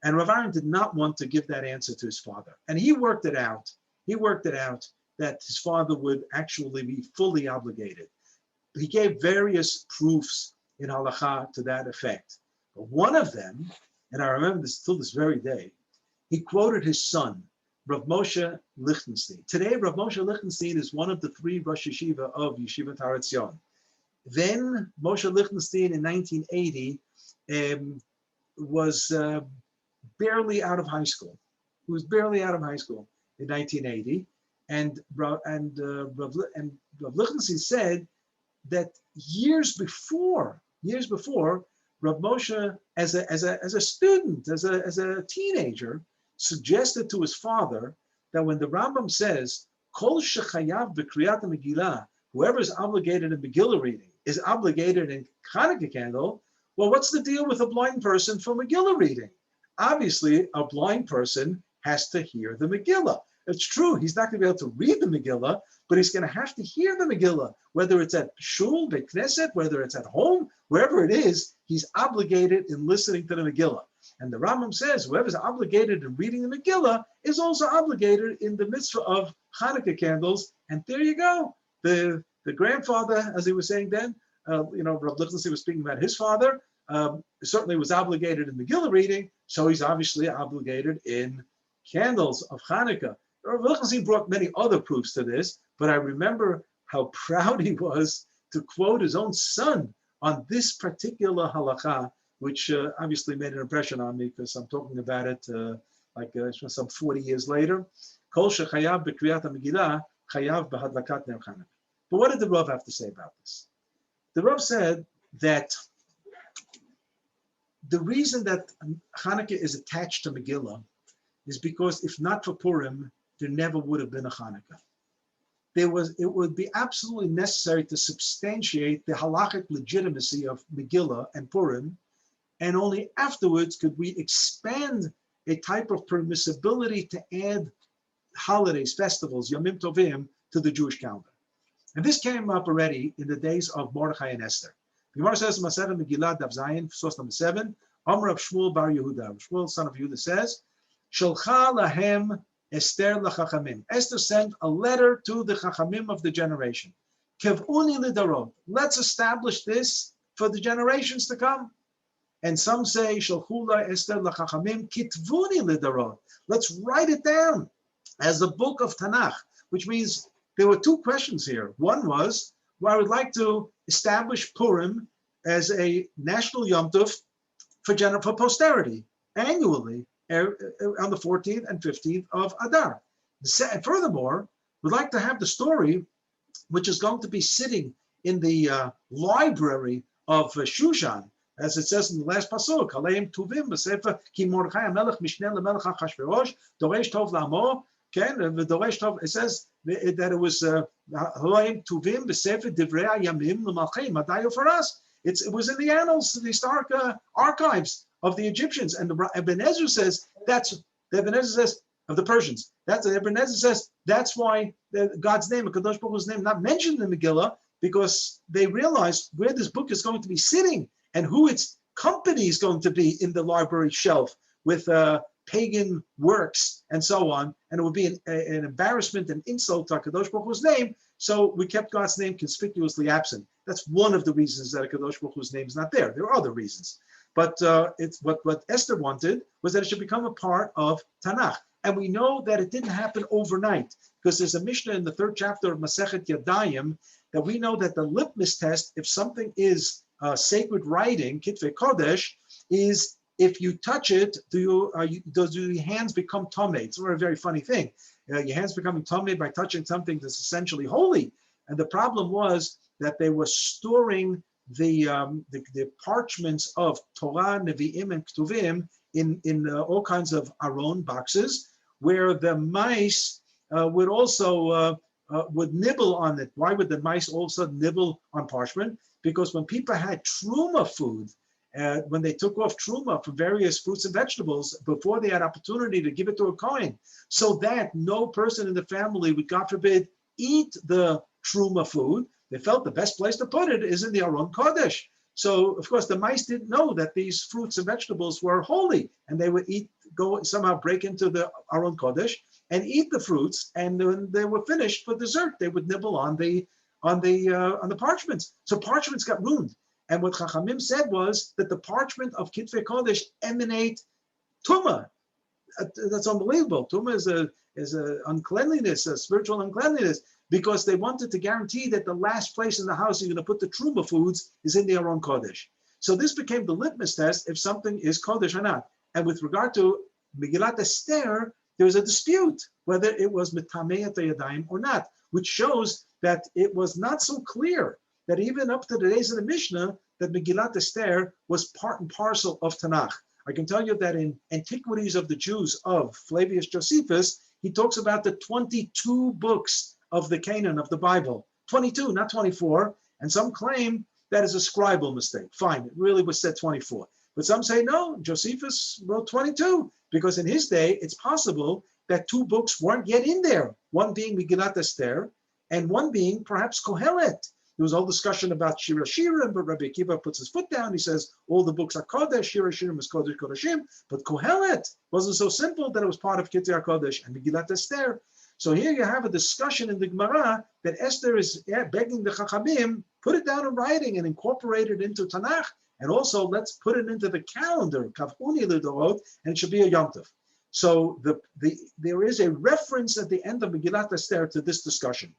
And Rav Aaron did not want to give that answer to his father. And he worked it out. He worked it out that his father would actually be fully obligated. He gave various proofs in halacha to that effect. But one of them, and I remember this till this very day, he quoted his son, Rav Moshe Lichtenstein. Today, Rav Moshe Lichtenstein is one of the three Rosh Yeshiva of Yeshivat Har Etzion. Then Moshe Lichtenstein in 1980 was barely out of high school. He was barely out of high school in 1980, and Rav Lichtenstein said that years before, Rav Moshe, as a student, as a teenager, suggested to his father that when the Rambam says, Kol shechayav b'kriyat Megillah, whoever is obligated in Megillah reading is obligated in Chanukah candle, well, what's the deal with a blind person for Megillah reading? Obviously, a blind person has to hear the Megillah. It's true, he's not going to be able to read the Megillah, but he's going to have to hear the Megillah, whether it's at shul, Beit Knesset, whether it's at home, wherever it is, he's obligated in listening to the Megillah. And the Rambam says, whoever's obligated in reading the Megillah is also obligated in the mitzvah of Hanukkah candles. And there you go. The grandfather, as he was saying then, Rabbi Lichtenstein was speaking about his father, certainly was obligated in Megillah reading, so he's obviously obligated in candles of Hanukkah. Rabbi Lichtenstein brought many other proofs to this, but I remember how proud he was to quote his own son on this particular halakha, which obviously made an impression on me because I'm talking about it some 40 years later. Kol shechayav b'kriyat ha-Megillah, chayav b'hadlakat ner Chanukah. But what did the Rav have to say about this? The Rav said that the reason that Hanukkah is attached to Megillah is because if not for Purim, there never would have been a Hanukkah. It would be absolutely necessary to substantiate the halakhic legitimacy of Megillah and Purim, and only afterwards could we expand a type of permissibility to add holidays, festivals, Yomim Tovim, to the Jewish calendar. And this came up already in the days of Mordechai and Esther. The Gemara says, Masechet Megillah, Daf Zayin, source number 7, Amar Rav Shmuel bar Yehuda. Shmuel, son of Yehuda, says, Shalcha lahem Esther lachachamim. Esther sent a letter to the chachamim of the generation. Kevuni lidarot. Let's establish this for the generations to come. And some say, Shalchula Esther lachachamim kitvuni lidarot. Let's write it down as the book of Tanakh, which means there were two questions here. One was, well, I would like to establish Purim as a national Yom Tov for posterity annually on the 14th and 15th of Adar. And furthermore, we'd like to have the story, which is going to be sitting in the library of Shushan, as it says in the last pasuk, Aleim Tuvim b'Sefer Ki Mordechai HaMelech Mishneh LeMelech HaChashverosh Doresh Tov La'amo. It says that it was Aleim Tuvim b'Sefer Divrei Yamim L'Malchei Madayo for us. It was in the annals, the historic archives of the Egyptians, and the Ibn Ezra says of the Persians. Ibn Ezra says that's why God's name, Kadosh Baruch Hu's name, not mentioned in the Megillah, because they realized where this book is going to be sitting and who its company is going to be in the library shelf with pagan works and so on, and it would be an embarrassment and insult to Kadosh Baruch Hu's name. So we kept God's name conspicuously absent. That's one of the reasons that Kadosh Baruch Hu's name is not there. There are other reasons. But it's what Esther wanted was that it should become a part of Tanakh. And we know that it didn't happen overnight, because there's a Mishnah in the 3rd chapter of Masechet Yadayim that we know that the litmus test, if something is sacred writing, Kitvei Kodesh, is if you touch it, do your hands become tamei? It's a very funny thing. Your hands becoming tamei by touching something that's essentially holy. And the problem was that they were storing the parchments of Torah, Nevi'im, and Ketuvim in all kinds of aron boxes, where the mice would also would nibble on it. Why would the mice also nibble on parchment? Because when people had truma food, when they took off truma from various fruits and vegetables before they had opportunity to give it to a kohen, so that no person in the family would, God forbid, eat the truma food, they felt the best place to put it is in the Aron Kodesh. So, of course, the mice didn't know that these fruits and vegetables were holy, and they would somehow break into the Aron Kodesh and eat the fruits, and when they were finished for dessert, they would nibble on the parchments. So parchments got ruined. And what Chachamim said was that the parchment of Kitvei Kodesh emanate Tumah. That's unbelievable. Tumah is a uncleanliness, a spiritual uncleanliness, because they wanted to guarantee that the last place in the house you're going to put the Truma foods is in the Aron Kodesh. So this became the litmus test if something is Kodesh or not. And with regard to Megillat Esther, there was a dispute whether it was Metamei Yadayim or not, which shows that it was not so clear that even up to the days of the Mishnah, that Megillat Esther was part and parcel of Tanakh. I can tell you that in Antiquities of the Jews of Flavius Josephus, he talks about the 22 books of the canon of the Bible. 22, not 24. And some claim that is a scribal mistake. Fine, it really was said 24. But some say, no, Josephus wrote 22, because in his day, it's possible that 2 books weren't yet in there. One being Megillat Esther, and one being perhaps Kohelet. There was a whole discussion about Shira Shirim, but Rabbi Akiva puts his foot down. He says all the books are Kodesh, Shira Shirim is Kodesh Kodeshim, but Kohelet wasn't so simple that it was part of Kitzur Kodesh and Megillat Esther. So here you have a discussion in the Gemara that Esther is begging the Chachamim, put it down in writing and incorporate it into Tanakh, and also let's put it into the calendar, Kavuni Lidorot, and it should be a Yom Tov. So there is a reference at the end of Megillat Esther to this discussion.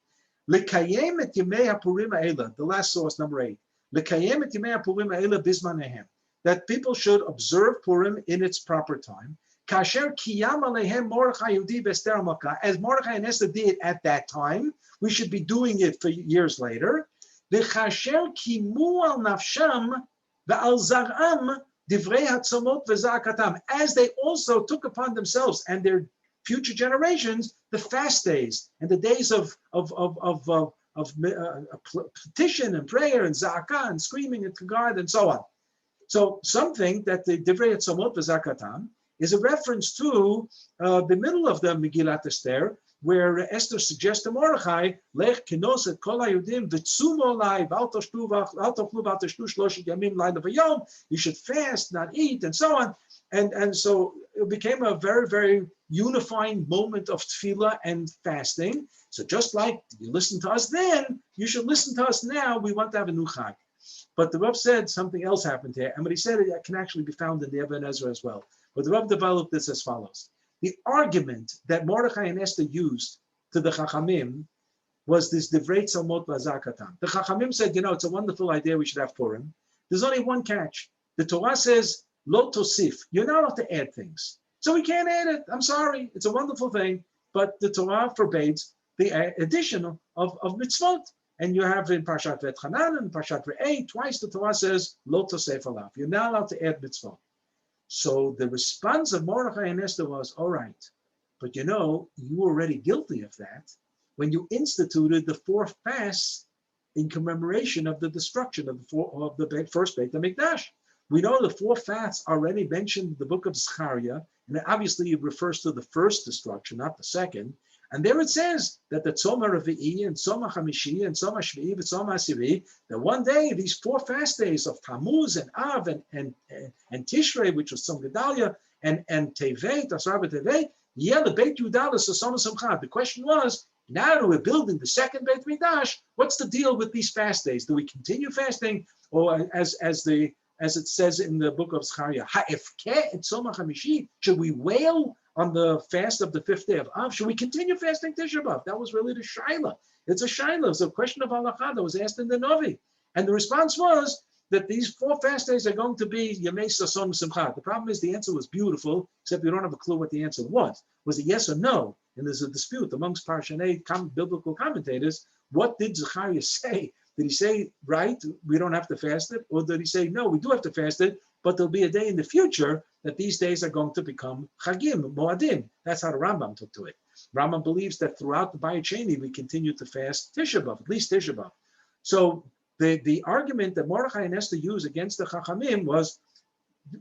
Lekayem et Yemei HaPurim ha'ela, the last source, number 8. Lekayem et Yemei HaPurim ha'ela bizmanehem, that people should observe Purim in its proper time. Kasher kiyam alehem Mordechai Yehudi v'Esther HaMelkah, as Mordechai and Esther did at that time, we should be doing it for years later. V'chasher kimu al nafsham v'al zar'am divrei hatzomot v'zakatam, as they also took upon themselves and their future generations the fast days and the days of petition and prayer and zakah and screaming and God and so on. So something that the divrei hatzomot v'zakatam is a reference to the middle of the Megillat Esther, where Esther suggests to Mordechai, Lech kinos et kol hayudim v'tzumo lai v'al toshlu shloshit yamim laila v'yom. You should fast, not eat, and so on. And so it became a very, very unifying moment of tefillah and fasting. So just like you listened to us then, you should listen to us now. We want to have a new Chag. But the Rav said something else happened here, and what he said it can actually be found in the Eben Ezra as well. But the Rav developed this as follows. The argument that Mordechai and Esther used to the Chachamim was this Divrei Tzalmot V'Zakatam. The Chachamim said, it's a wonderful idea, we should have Purim. There's only one catch. The Torah says, Lo Tosif, you're not allowed to add things. So we can't add it. I'm sorry, it's a wonderful thing, but the Torah forbids the addition of mitzvot. And you have in Parshat V'Etchanan and Parshat Re'eh, twice the Torah says, Lo Tosef Alav. You're not allowed to add mitzvot. So the response of Mordechai and Esther was, all right, but you were already guilty of that when you instituted the 4 fasts in commemoration of the destruction of the first Beit HaMikdash. We know the 4 fasts already mentioned in the book of Zechariah, and obviously it refers to the first destruction, not the second. And there it says that the Tzom HaRevi'i and Tzom HaChamishi and Tzom HaShvi'i and Tzom HaSiv'i, that one day these 4 fast days of Tammuz and Av and Tishrei, which was Tzom Gedalia, and Tevet, Asar B'Tevet, the Beit Yehuda l'Sasson Simcha. The question was, now that we're building the second Beit Mikdash, what's the deal with these fast days? Do we continue fasting, or as it says in the book of Zechariah, Ha'efke et Tzom HaChamishi, should we wail on the fast of the 5th day of Av? Should we continue fasting Tisha B'Av? That was really the shaila. It's a shaila. It's a question of halakha that was asked in the Novi. And the response was that these 4 fast days are going to be Yemei Sason Simcha. The problem is the answer was beautiful, except we don't have a clue what the answer was. Was it yes or no? And there's a dispute amongst Parshanei biblical commentators. What did Zechariah say? Did he say, right, we don't have to fast it? Or did he say, no, we do have to fast it, but there'll be a day in the future that these days are going to become Chagim, Moadim. That's how the Rambam took to it. Rambam believes that throughout the Bayit Sheni, we continue to fast Tisha B'Av, at least Tisha B'Av. So the argument that Mordechai and Esther used against the Chachamim was,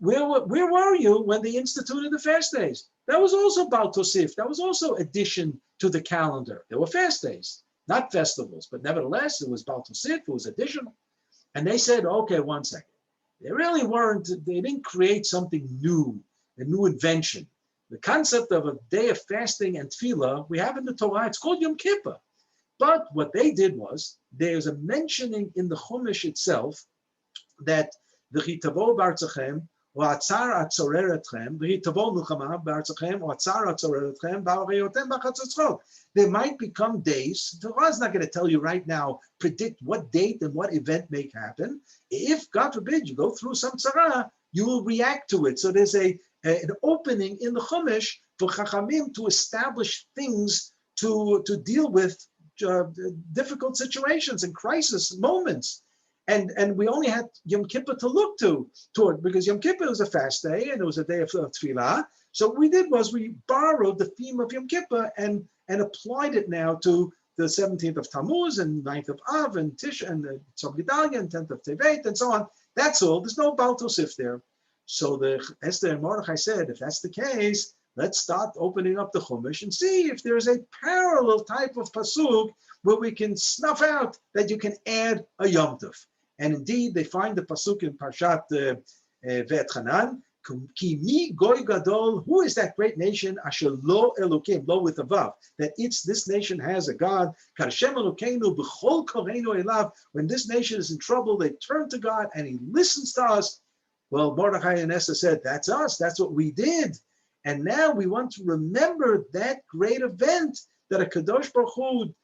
where were you when they instituted the fast days? That was also Baal Tosif. That was also addition to the calendar. There were fast days, not festivals, but nevertheless, it was Baal Tosif, it was additional. And they said, okay, one second. They really weren't, they didn't create something new, a new invention. The concept of a day of fasting and tefillah, we have in the Torah, it's called Yom Kippur. But what they did was, there's a mentioning in the Chumash itself that v'chitavo b'artzachem, v'atzar atzorer etchem, v'chitavo l'chama b'artzachem, v'atzar atzorer etchem, v'areyotem b'chatzotzchot. There might become days, the Torah is not going to tell you right now, predict what date and what event may happen. If, God forbid, you go through some tzara, you will react to it. So there's an opening in the Chumash for Chachamim to establish things to deal with difficult situations and crisis moments. And we only had Yom Kippur to look toward, because Yom Kippur was a fast day and it was a day of tefillah. So what we did was we borrowed the theme of Yom Kippur and applied it now to the 17th of Tammuz and 9th of Av and Tish and Tzom Gedalia and 10th of Tevet and so on. That's all. There's no Baal Tosif there. So the Esther and Mordechai said, if that's the case, let's start opening up the Chumash and see if there's a parallel type of pasuk where we can snuff out that you can add a Yom Tov. And indeed, they find the pasuk in Parshat Ve'etchanan, Ki mi goy gadol, who is that great nation? Asher lo elokim, lo with a vav, that this nation has a God. Karshem elokeinu b'chol koreinu elav. When this nation is in trouble, they turn to God and He listens to us. Well, Mordechai and Esther said, that's us. That's what we did. And now we want to remember that great event that a Kadosh Baruch Hu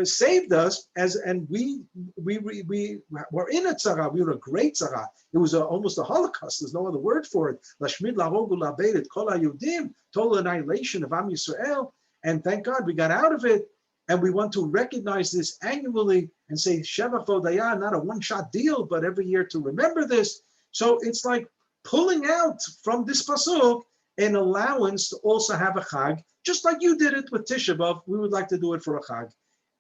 saved us, and we were in a tzara. We were a great tzara. It was almost a Holocaust. There's no other word for it. Lashmid larogu labed et kol hayudim, total annihilation of Am Yisrael. And thank God we got out of it. And we want to recognize this annually and say Shevach Vodaya, not a one-shot deal, but every year to remember this. So it's like pulling out from this pasuk an allowance to also have a chag, just like you did it with Tisha B'Av. We would like to do it for a chag.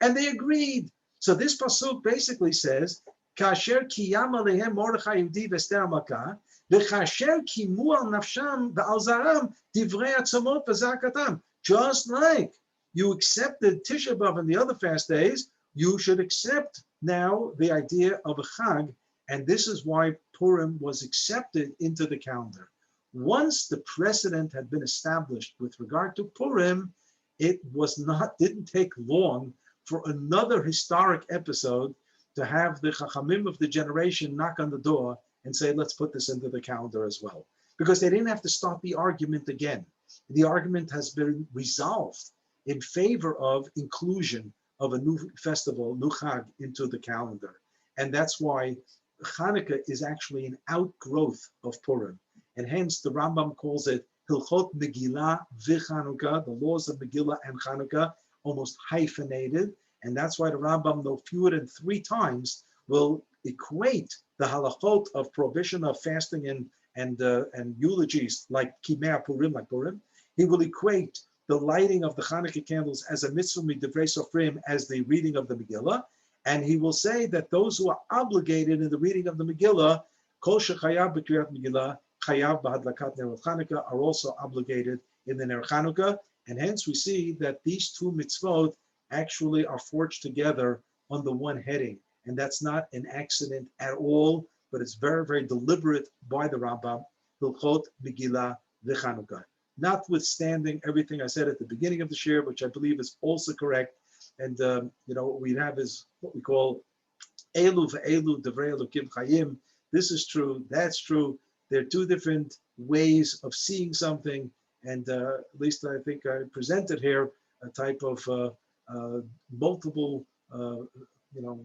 And they agreed. So this pasuk basically says, "Kasher kiyam alehem Mordechai Yehudi v'Esther Malka, v'kasher kimu al nafsham v'al zaram divrei atzamot v'zakatam." Just like you accepted Tisha B'Av and the other fast days, you should accept now the idea of a chag, and this is why Purim was accepted into the calendar. Once the precedent had been established with regard to Purim, it didn't take long for another historic episode to have the Chachamim of the generation knock on the door and say, let's put this into the calendar as well. Because they didn't have to start the argument again. The argument has been resolved in favor of inclusion of a new festival, new Chag, into the calendar. And that's why Chanukah is actually an outgrowth of Purim. And hence the Rambam calls it Hilchot Megillah v'Chanukah, the laws of Megillah and Chanukah, almost hyphenated. And that's why the Rambam, no fewer than 3 times, will equate the halachot of prohibition of fasting and eulogies like Kimei Purim, like Purim. He will equate the lighting of the Chanukah candles as a mitzvah midivrei sofrim, as the reading of the Megillah. And he will say that those who are obligated in the reading of the Megillah, kol shechayav b'kriyat Megillah, chayav b'hadlakat ner Chanukah, are also obligated in the ner Chanukah. And hence we see that these 2 mitzvot actually are forged together on the one heading. And that's not an accident at all, but it's very, very deliberate by the Rambam, Hilchot Megillah v'Chanukah. Notwithstanding everything I said at the beginning of the shir, which I believe is also correct. And what we have is what we call Elu ve'elu Devrei Elokim Chayim. This is true, that's true. There are 2 different ways of seeing something. And at least I think I presented here a type of multiple,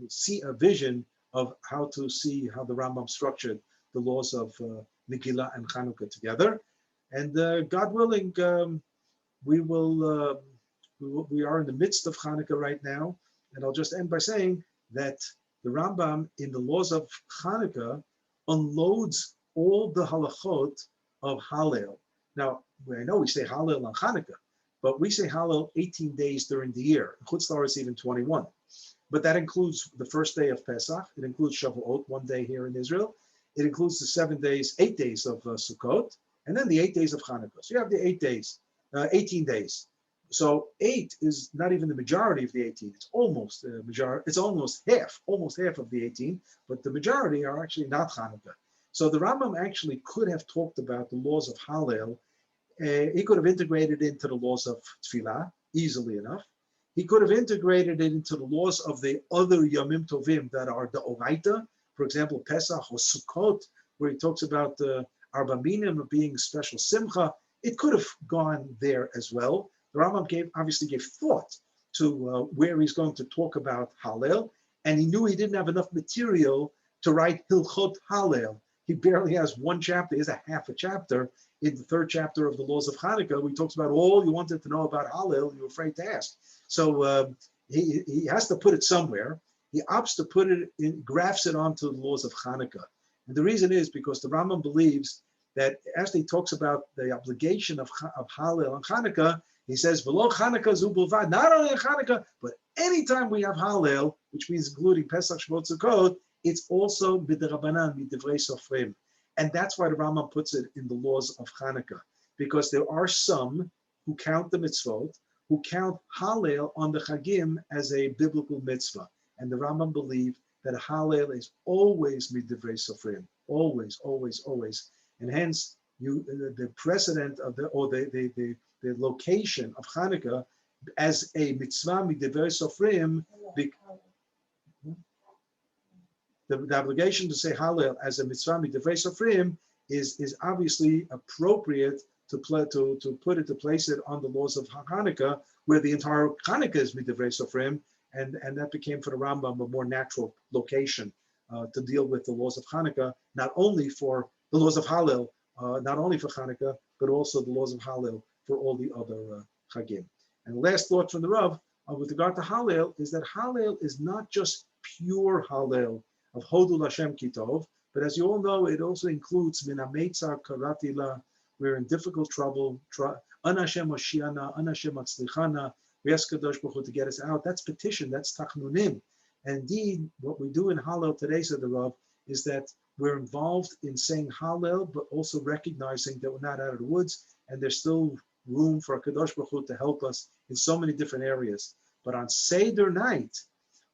see a vision of how to see how the Rambam structured the laws of Megillah and Chanukah together. And God willing, we are in the midst of Chanukah right now. And I'll just end by saying that the Rambam in the laws of Chanukah unloads all the halachot of Hallel. Now, I know we say Hallel on Chanukah, but we say Hallel 18 days during the year. Chutz La'aretz even 21. But that includes the first day of Pesach. It includes Shavuot, 1 day here in Israel. It includes the 8 days of Sukkot, and then the 8 days of Chanukah. So you have the 8 days, 18 days. So 8 is not even the majority of the 18. It's almost the majority. It's almost half of the 18. But the majority are actually not Chanukah. So the Rambam actually could have talked about the laws of Hallel. He could have integrated it into the laws of Tefillah easily enough. He could have integrated it into the laws of the other Yomim Tovim that are the Oraita, for example, Pesach or Sukkot, where he talks about the Arba Minim being special Simcha. It could have gone there as well. The Rambam obviously gave thought to where he's going to talk about Hallel, and he knew he didn't have enough material to write Hilchot Hallel. He barely has 1 chapter, he has a half a chapter in the 3rd chapter of the laws of Chanukah, where he talks about all you wanted to know about Hallel, and you're afraid to ask. So he has to put it somewhere. He opts to put it in, grafts it onto the laws of Chanukah. And the reason is because the Rambam believes that as he talks about the obligation of Hallel on Chanukah, he says, V'lo Chanukah zu bilvad, not only in Chanukah, but anytime we have Hallel, which means including Pesach, Shavuot, Sukkot, it's also b'derabanan, b'divrei sofrim. And that's why the Rambam puts it in the laws of Chanukah, because there are some who count the mitzvot, who count Hallel on the Chagim as a biblical mitzvah. And the Rambam believed that Hallel is always midivrei sofrim, always, always, always. And hence, the precedent of the location of Chanukah as a mitzvah midivrei sofrim, the obligation to say Hallel as a mitzvah midivrei sofrim is obviously appropriate to put it, to place it on the laws of Hanukkah, where the entire Hanukkah is midivrei sofrim, and that became for the Rambam a more natural location to deal with the laws of Hanukkah, not only for the laws of Hallel, not only for Hanukkah, but also the laws of Hallel for all the other Chagim. And the last thought from the Rav with regard to Hallel is that Hallel is not just pure Hallel of Hodu Lashem Kitov, but as you all know, it also includes Min HaMeitzar Karatila. We're in difficult trouble. An Hashem Moshiana, An Hashem Matzlichana. We ask Kadosh Baruch Hu to get us out. That's petition. That's Tachnunim. And indeed, what we do in Hallel today, said the Rav, is that we're involved in saying Hallel, but also recognizing that we're not out of the woods, and there's still room for Kadosh Baruch Hu to help us in so many different areas. But on Seder night,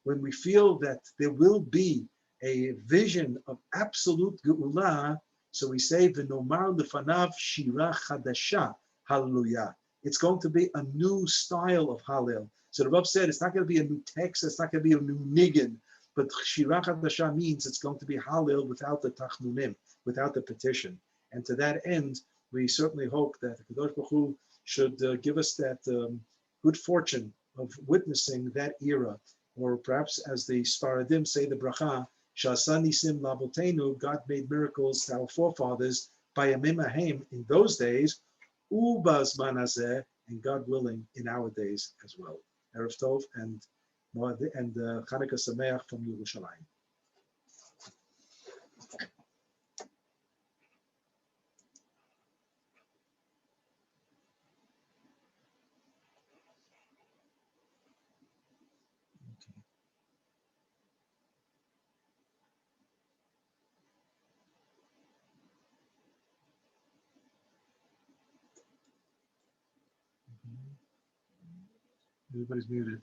when we feel that there will be a vision of absolute Geula, so we say, V'nomar lefanav shira chadasha, hallelujah. It's going to be a new style of Hallel. So the Rav said it's not going to be a new text, it's not going to be a new niggin, but shira chadasha means it's going to be Hallel without the tachnunim, without the petition. And to that end, we certainly hope that the Kadosh Baruch Hu should give us that good fortune of witnessing that era, or perhaps as the Sfaradim say the bracha, Sha'asa nisim labotenu, God made miracles to our forefathers by Yamim Haim in those days, ubazman hazeh, and God willing in our days as well. Erev Tov and Chanukah Sameach from Yerushalayim. Everybody's muted.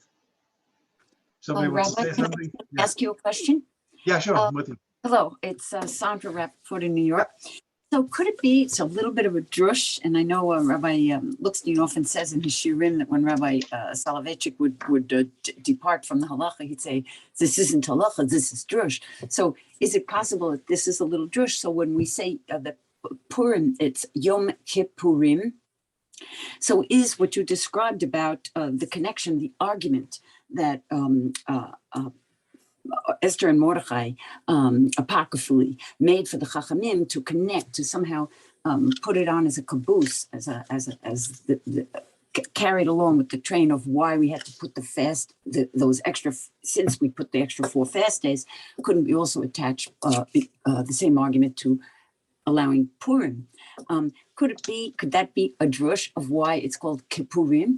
Somebody wants to say something? Yeah. Ask you a question? Yeah, sure. I'm with you. Hello, it's Sandra Rappaport in New York. So could it be, it's a little bit of a drush, and I know Rabbi Luxstein often says in his shirim that when Rabbi Soloveitchik would depart from the halacha, he'd say, this isn't halacha, this is drush. So is it possible that this is a little drush? So when we say the Purim, it's Yom Kippurim. So is what you described about the connection, the argument that Esther and Mordechai apocryphally made for the Chachamim to connect, to somehow put it on as a caboose, as the carried along with the train of why we had to put the fast, those extra, since we put the extra 4 fast days, couldn't we also attach the same argument to allowing Purim? Could that be a drush of why it's called Kippurim?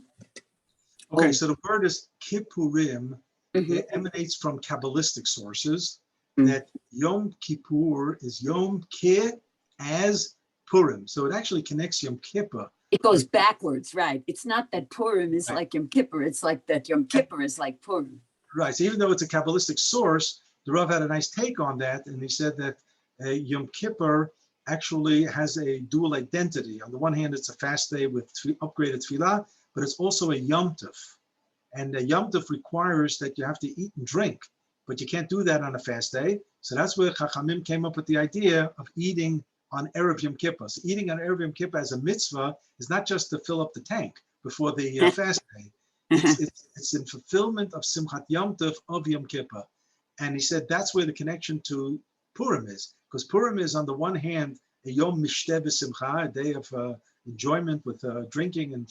Okay, so the word is Kippurim. It emanates from Kabbalistic sources, that Yom Kippur is Yom Ki as Purim. So it actually connects Yom Kippur. It goes backwards, right? It's not that Purim is like Yom Kippur. It's like that Yom Kippur is like Purim. Right. So even though it's a Kabbalistic source, the Rav had a nice take on that, and he said that Yom Kippur actually has a dual identity. On the one hand, it's a fast day with upgraded tefillah, but it's also a Yom Tov. And a Yom Tov requires that you have to eat and drink, but you can't do that on a fast day. So that's where Chachamim came up with the idea of eating on Erev Yom Kippur. So eating on Erev Yom Kippur as a mitzvah is not just to fill up the tank before the fast day. It's in fulfillment of Simchat Yom Tov of Yom Kippur. And he said that's where the connection to Purim is, because Purim is on the one hand a Yom Mishteh B'Simcha, a day of enjoyment with drinking and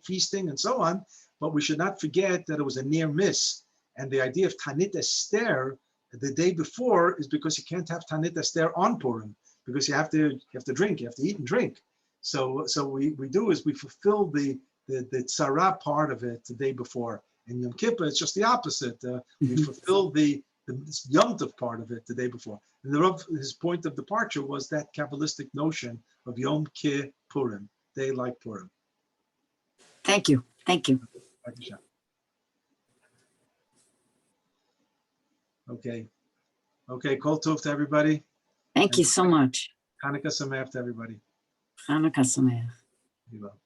feasting and so on, but we should not forget that it was a near miss. And the idea of Tanit Esther the day before is because you can't have Tanit Esther on Purim, because you have to drink, you have to eat and drink. So we do is we fulfill the tzara part of it the day before. And Yom Kippur, it's just the opposite. We fulfill the Yom Tov part of it the day before. And the Rav, his point of departure was that Kabbalistic notion of Yom Kippurim, day like Purim. Thank you. Thank you. Okay. Okay. Kol tov to everybody. Thank you so much. Chanukah Sameach to everybody. Chanukah Sameach. Be well.